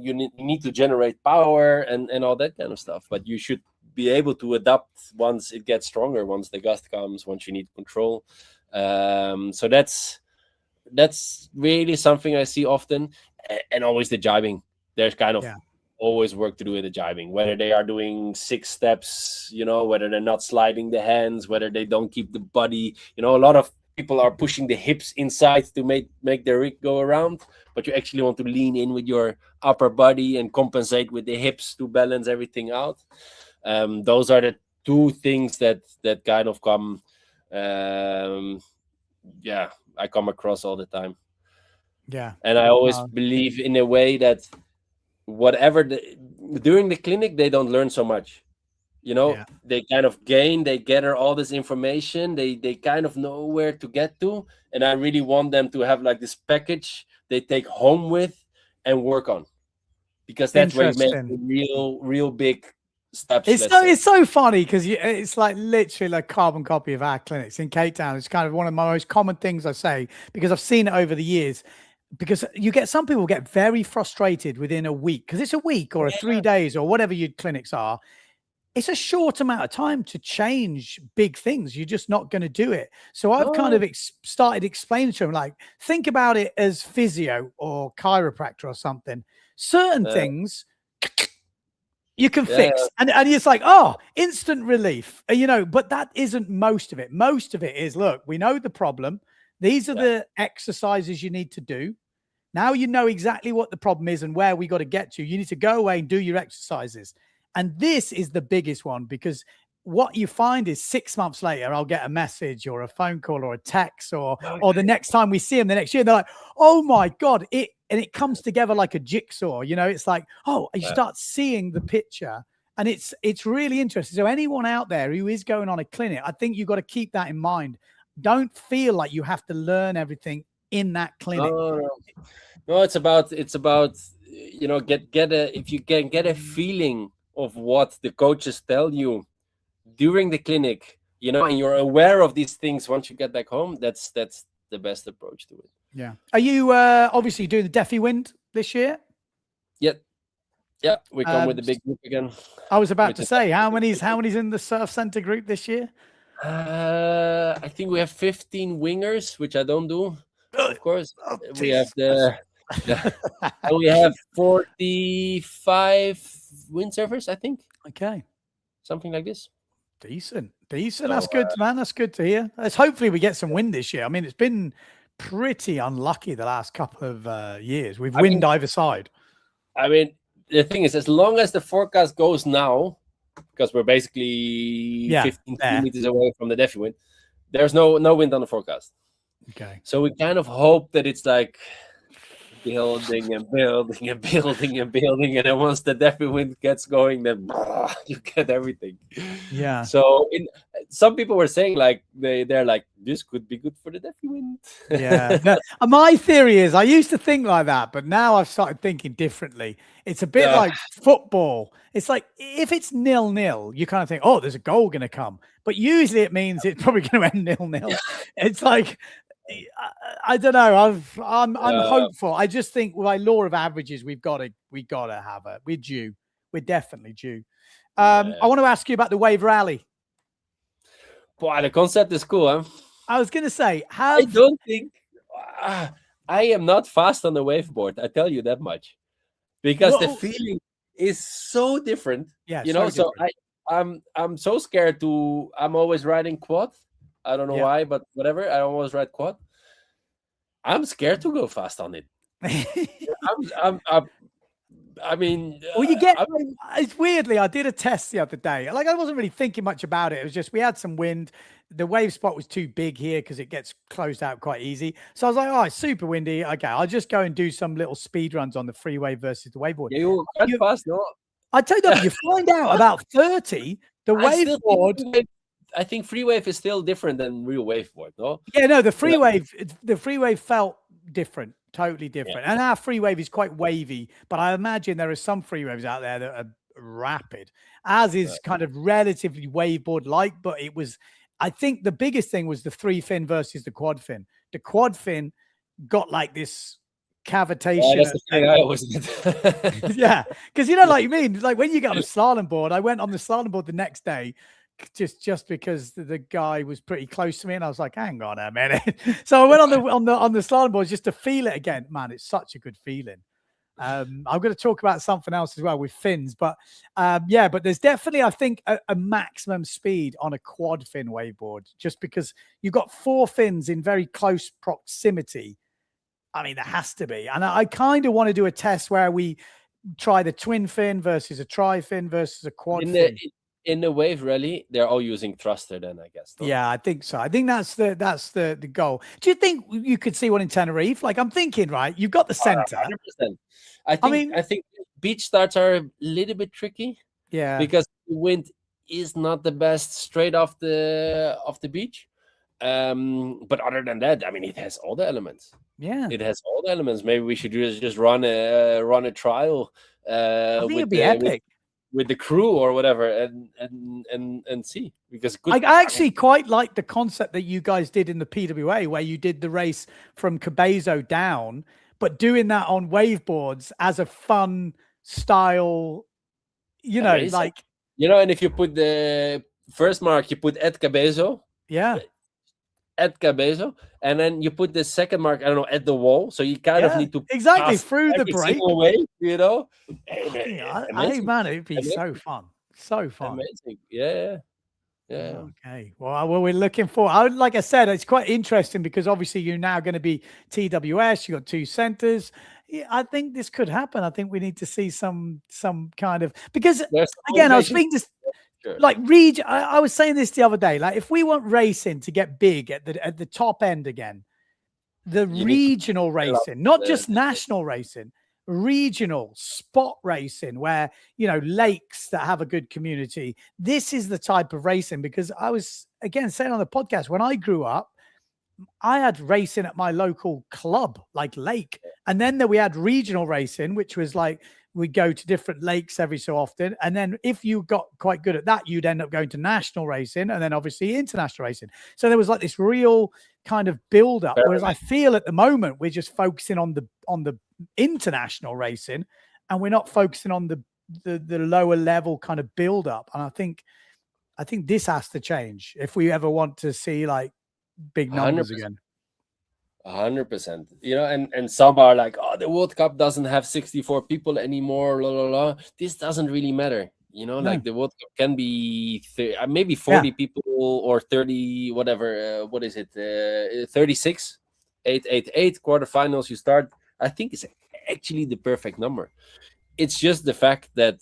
you need to generate power and all that kind of stuff. But you should be able to adapt once it gets stronger, once the gust comes, once you need control. So that's really something I see often, and always the jibing. There's kind of always work to do with the jibing, whether they are doing 6 steps, whether they're not sliding the hands, whether they don't keep the body. A lot of people are pushing the hips inside to make the rig go around, but you actually want to lean in with your upper body and compensate with the hips to balance everything out. Those are the 2 things that kind of come I come across all the time. Yeah. And I always believe in a way that whatever during the clinic, they don't learn so much. You know, they kind of they gather all this information. They kind of know where to get to. And I really want them to have like this package they take home with and work on. Because that's where you make the real big steps. It's so funny because it's like literally like carbon copy of our clinics in Cape Town. It's kind of one of my most common things I say because I've seen it over the years. Because you get some people get very frustrated within a week because it's a week or 3 days or whatever your clinics are. It's a short amount of time to change big things. You're just not going to do it. So I've kind of started explaining to them, like, think about it as physio or chiropractor or something. Certain things you can fix. And it's like, oh, instant relief, you know, but that isn't most of it. Most of it is, look, we know the problem. These are the exercises you need to do. Now you know exactly what the problem is and where we got to get to. You need to go away and do your exercises. And this is the biggest one because what you find is 6 months later, I'll get a message or a phone call or a text or the next time we see them the next year, they're like, oh my God, it comes together like a jigsaw. You know, it's like, oh, you start seeing the picture and it's really interesting. So anyone out there who is going on a clinic, I think you've got to keep that in mind. Don't feel like you have to learn everything in that clinic. No, it's about, you know, if you can get a feeling of what the coaches tell you during the clinic, you know, and you're aware of these things once you get back home, that's the best approach to it. Yeah. Are you obviously doing the Defi Wind this year? Yeah, we come with the big group again. I was about to say, how many's in the Surf Center group this year? I think we have 15 wingers, which I don't do, of course. We have we have 45 windsurfers, I think. Okay. Something like this. Decent. That's good, man. That's good to hear. Let's hopefully we get some wind this year. I mean, it's been pretty unlucky the last couple of years. We've wind either side. I mean, the thing is, as long as the forecast goes now, because we're basically 15 kilometers away from the Defi Wind, there's no wind on the forecast. Okay. So we kind of hope that it's like building and building and building and building, and then once the Defi Wind gets going, then you get everything. Yeah. So some people were saying like they're like, this could be good for the Defi Wind. Yeah. No, my theory is I used to think like that, but now I've started thinking differently. It's a bit like football. It's like if it's 0-0, you kind of think, oh, there's a goal going to come, but usually it means it's probably going to end 0-0. It's like, I don't know. I'm hopeful. I just think by law of averages, we've got to have it. We're due. We're definitely due. I want to ask you about the wave rally. Boy, the concept is cool, huh? I was going to say, I don't think I am not fast on the waveboard. I tell you that much, because the feeling is so different. Yeah, you know. So I'm so scared to. I'm always riding quad. I don't know why, but whatever. I always ride quad. I'm scared to go fast on it. I mean, well, it's weirdly, I did a test the other day. Like, I wasn't really thinking much about it. It was just, we had some wind. The wave spot was too big here because it gets closed out quite easy. So I was like, oh, it's super windy. Okay, I'll just go and do some little speed runs on the free wave versus the waveboard. Yeah, you were quite fast, no? I tell you, you find out about 30, the waveboard. I think free wave is still different than real waveboard, no? Yeah, no, the free wave felt different, totally different. Yeah. And our free wave is quite wavy, but I imagine there are some free waves out there that are rapid. Ours is kind of relatively waveboard-like, but it was, I think the biggest thing was the 3-fin versus the quad fin. The quad fin got like this cavitation. That's the thing I always did. Yeah, because you know, like me, like when you get on a slalom board, I went on the slalom board the next day, just because the guy was pretty close to me, and I was like, hang on a minute. So I went on the slalom board just to feel it again. Man, it's such a good feeling. I'm going to talk about something else as well with fins, but but there's definitely, I think, a maximum speed on a quad fin waveboard, just because you've got 4 fins in very close proximity. I mean, there has to be, and I kind of want to do a test where we try the twin fin versus a tri fin versus a quad fin. In the wave rally, they're all using thruster then, I guess. Yeah, I think so. I think that's the goal. Do you think you could see one in Tenerife? Like, I'm thinking, right, you've got the center. 100%. I think beach starts are a little bit tricky. Yeah. Because the wind is not the best straight off the beach. But other than that, I mean, it has all the elements. Yeah, It has all the elements. Maybe we should just run a trial I think it'd with be epic. with the crew or whatever, and see, because I actually quite like the concept that you guys did in the PWA, where you did the race from Cabezzo down, but doing that on waveboards as a fun style, you know, amazing. like, and if you put the first mark, you put at Cabezzo, yeah, and then you put the second mark, I don't know, at the wall. So you kind of need to exactly pass through the every break. single way, Hey, man, it'd be so fun. So fun. Amazing. Yeah. Okay. Well, we're looking forward. Like I said, it's quite interesting because obviously you're now going to be TWS. You got 2 centers. Yeah, I think this could happen. I think we need to see some kind of, because again, I was speaking to like region. I was saying this the other day. Like, if we want racing to get big at the top end again, the regional racing, not just national racing, regional spot racing, where, you know, lakes that have a good community. This is the type of racing, because I was, again, saying on the podcast, when I grew up, I had racing at my local club, like lake. And then we had regional racing, which was like, we'd go to different lakes every so often. And then if you got quite good at that, you'd end up going to national racing and then obviously international racing. So there was like this real kind of build up. Whereas I feel at the moment, we're just focusing on the international racing, and we're not focusing on the lower level kind of build up. And I think this has to change if we ever want to see like big numbers 100%. again. 100%. And some are like, oh, the World Cup doesn't have 64 people anymore. La, la, la. This doesn't really matter. Like the World Cup can be maybe 40 people or 30, whatever. What is it? 36, 888 quarterfinals. You start. I think it's actually the perfect number. It's just the fact that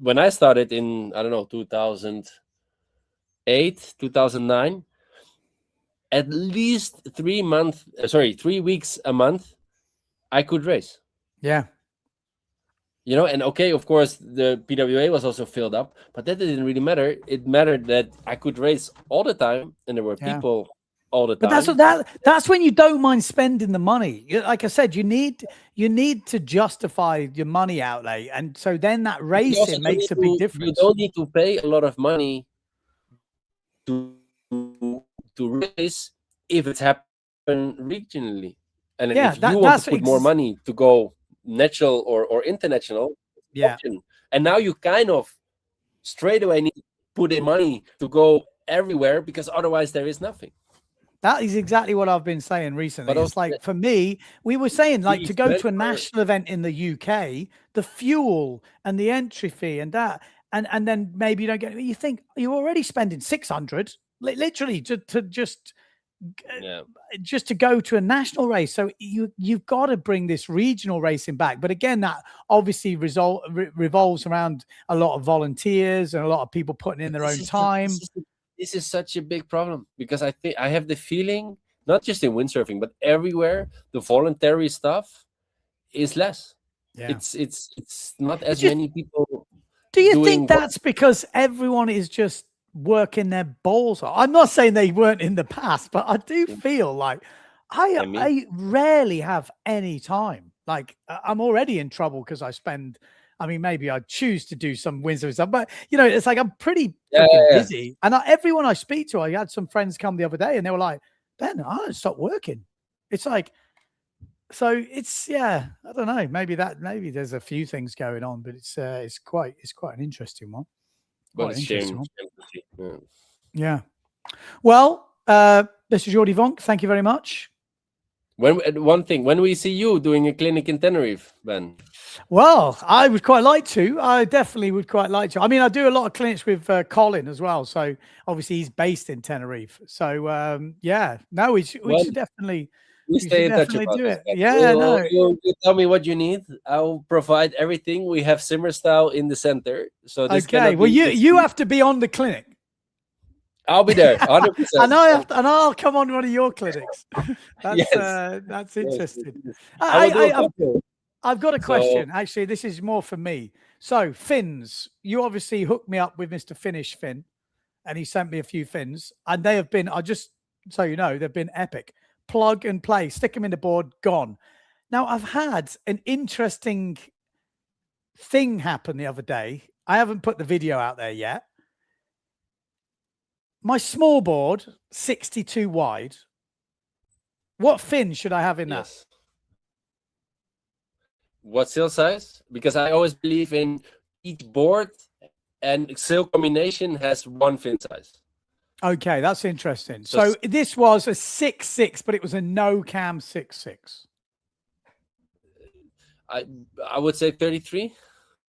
when I started in, I don't know, 2008, 2009, at least 3 weeks a month, I could race. Yeah. And okay, of course, the PWA was also filled up, but that didn't really matter. It mattered that I could race all the time, and there were people all the time. But that's when you don't mind spending the money. Like I said, you need to justify your money outlay, and so then that racing makes a big difference. You don't need to pay a lot of money to race if it's happened regionally, and if you want to put more money to go natural or international, and now you kind of straight away need to put in money to go everywhere, because otherwise there is nothing. That is exactly what I've been saying recently. But it's like, for me, we were saying, like, to go to a national event in the UK, the fuel and the entry fee and that, and then maybe you don't get, you think you're already spending 600 literally to just to go to a national race. So you've got to bring this regional racing back. But again, that obviously revolves around a lot of volunteers and a lot of people putting in their own time. This is such a big problem, because I have the feeling, not just in windsurfing, but everywhere, the voluntary stuff is less. It's not as many people. Do you think that's because everyone is just working their balls off? I'm not saying they weren't in the past, but I do feel like I rarely have any time. Like, I'm already in trouble because maybe I choose to do some windsurfing stuff, but it's like I'm pretty busy. And everyone I speak to, I had some friends come the other day and they were like, Ben, I don't stop working. It's like, so it's, I don't know. Maybe there's a few things going on, but it's quite an interesting one. But it's shame. Yeah. Well, Mr. Jordy VONK, thank you very much. When we see you doing a clinic in Tenerife, Ben? Well, I would quite like to. I definitely would quite like to. I mean, I do a lot of clinics with Colin as well. So obviously he's based in Tenerife. So we should definitely. We stay in touch about do it. That. You tell me what you need. I'll provide everything. We have simmer style in the center. So this well, you have to be on the clinic. I'll be there, 100%. and I'll come on one of your clinics. That's interesting. I've got a question. Actually, this is more for me. So fins, you obviously hooked me up with Mr. Finnish Fin, and he sent me a few fins, and they have been, I just so you know, they've been epic. Plug and play, stick them in the board, gone. Now I've had an interesting thing happen the other day. I haven't put the video out there yet. My small board, 62 wide. What fin should I have in that? Yes. What sail size? Because I always believe in each board and sail combination has one fin size. Okay, that's interesting. So this was a 6.6, but it was a no cam 6.6. I would say 33.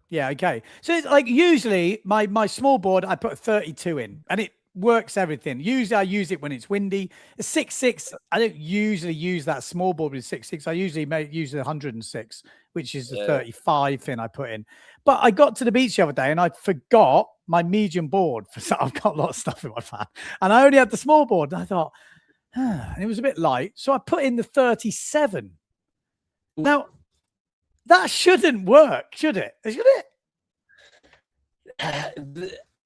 Yeah, okay. So it's like usually my small board, I put a 32 in and it works everything. Usually I use it when it's windy. A 6.6, I don't usually use that small board with 6.6. I usually use the 106, which is the 35 fin I put in. But I got to the beach the other day and I forgot my medium board. I've got a lot of stuff in my van. And I only had the small board. And I thought, and it was a bit light. So I put in the 37. Now, that shouldn't work, should it? Should it?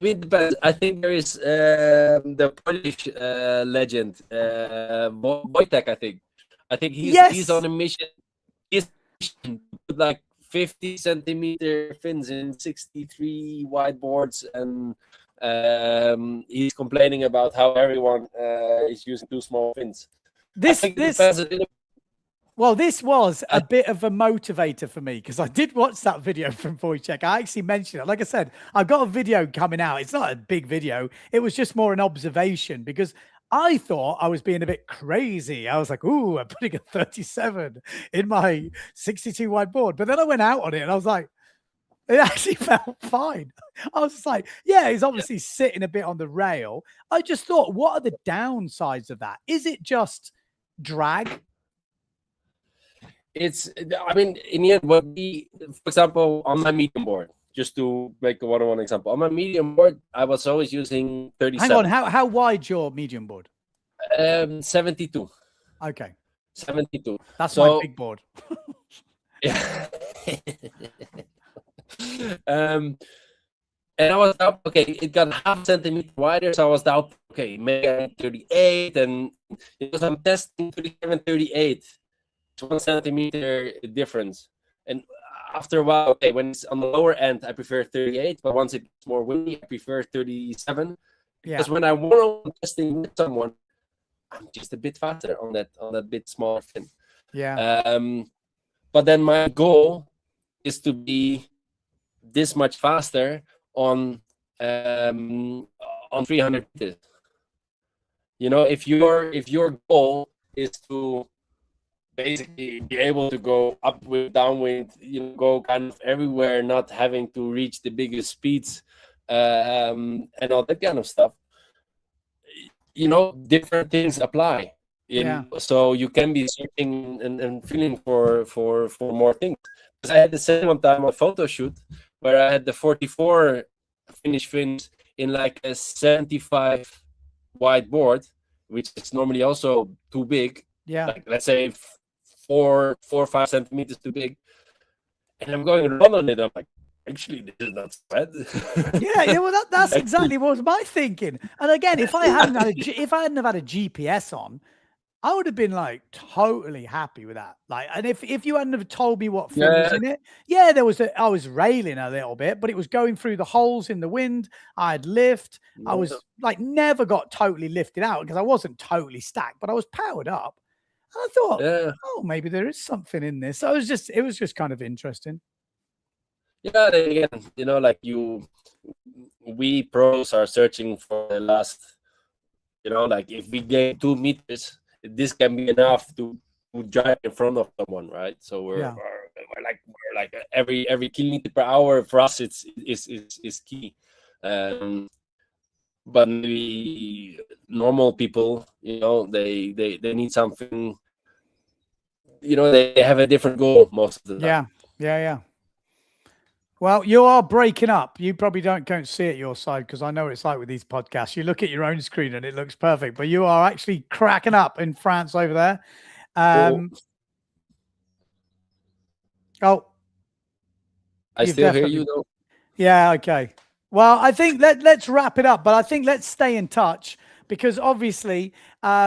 It depends. I think there is the Polish legend, Wojtek. I think he's on a mission. He's like 50-centimeter fins in 63 wide boards, and he's complaining about how everyone is using too small fins. Well, this was a bit of a motivator for me because I did watch that video from Wojciech. I actually mentioned it. Like I said, I've got a video coming out. It's not a big video. It was just more an observation because I thought I was being a bit crazy. I was like, ooh, I'm putting a 37 in my 62 wide board. But then I went out on it and I was like, it actually felt fine. I was just like, yeah, he's obviously sitting a bit on the rail. I just thought, what are the downsides of that? Is it just drag? I mean, in the end, for example, on my medium board, just to make a one-on-one example, on my medium board, I was always using 37. Hang on, how wide's your medium board? 72. Okay. 72. That's my big board. Yeah. And I was down, okay, it got half centimeter wider, so I was down, okay, maybe 38, and because I'm testing 37, 38. 1 centimeter difference, and after a while, okay, when it's on the lower end, I prefer 38, but once it's more windy, I prefer 37. Because when I want testing with someone, I'm just a bit faster on that bit smaller fin. But then my goal is to be this much faster on 300 meters. You know, if your goal is to basically be able to go upwind, downwind, go kind of everywhere, not having to reach the biggest speeds and all that kind of stuff. Different things apply. So you can be searching and feeling for more things. Because I had the same one time on a photo shoot where I had the 44 Finnish fins in like a 75 wide board, which is normally also too big. Like, let's say 4 or 5 centimeters too big, and I'm going to run on it. I'm like, actually, this is not bad. Well, that's exactly what was my thinking. And again, if I hadn't had a GPS on, I would have been like totally happy with that. Like, and if you hadn't have told me what fin was in it, I was railing a little bit, but it was going through the holes in the wind. I had lift. I was like never got totally lifted out because I wasn't totally stacked, but I was powered up. I thought, oh, maybe there is something in this. So it was just kind of interesting. Yeah, again, like we pros are searching for the last, like if we gain 2 meters, this can be enough to drive in front of someone, right? So we're like every kilometer per hour for us, is key. But maybe normal people, they need something. They have a different goal most of the time. Yeah. Well, you are breaking up. You probably don't see it your side because I know what it's like with these podcasts. You look at your own screen and it looks perfect, but you are actually cracking up in France over there. I You've still hear definitely- you though. Yeah, okay. Well, I think let's wrap it up, but I think let's stay in touch because obviously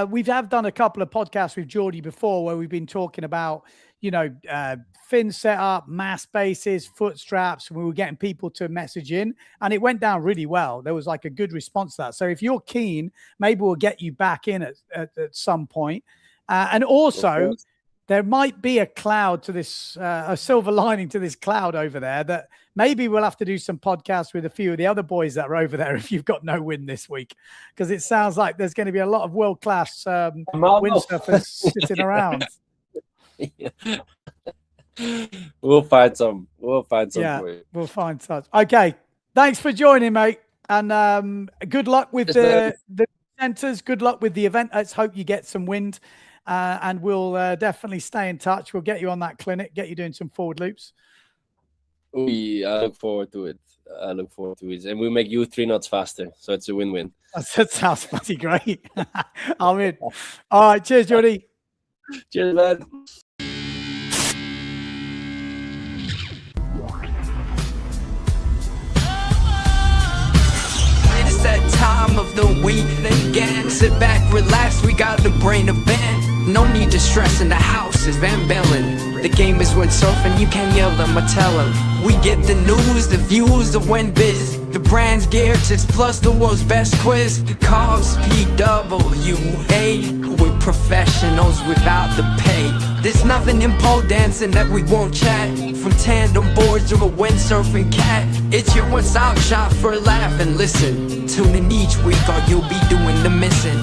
we have done a couple of podcasts with Jordy before where we've been talking about, fin setup, mass bases, foot straps. We were getting people to message in and it went down really well. There was like a good response to that. So if you're keen, maybe we'll get you back in at some point. And also there might be a cloud to this, a silver lining to this cloud over there that maybe we'll have to do some podcasts with a few of the other boys that are over there if you've got no wind this week, because it sounds like there's going to be a lot of world-class windsurfers sitting around. Yeah. We'll find some. Yeah, for you. we'll find such. Okay, thanks for joining, mate, and good luck with the centers. Good luck with the event. Let's hope you get some wind. And we'll definitely stay in touch. We'll get you on that clinic, get you doing some forward loops. I look forward to it. And we make you 3 knots faster. So it's a win-win. That sounds bloody great. I'm in. All right. Cheers, Jordy. Cheers, man. It's that time of the week again. Sit back, relax, we got the brain of band. No need to stress in the house, it's Van Bellen. The game is windsurfing, you can't yell them or tell them. We get the news, the views, the wind biz. The brand's gear tips plus the world's best quiz. Cause PWA, we're professionals without the pay. There's nothing in pole dancing that we won't chat. From tandem boards to a windsurfing cat. It's your one-stop shop for a laugh and listen. Tune in each week or you'll be doing the missing.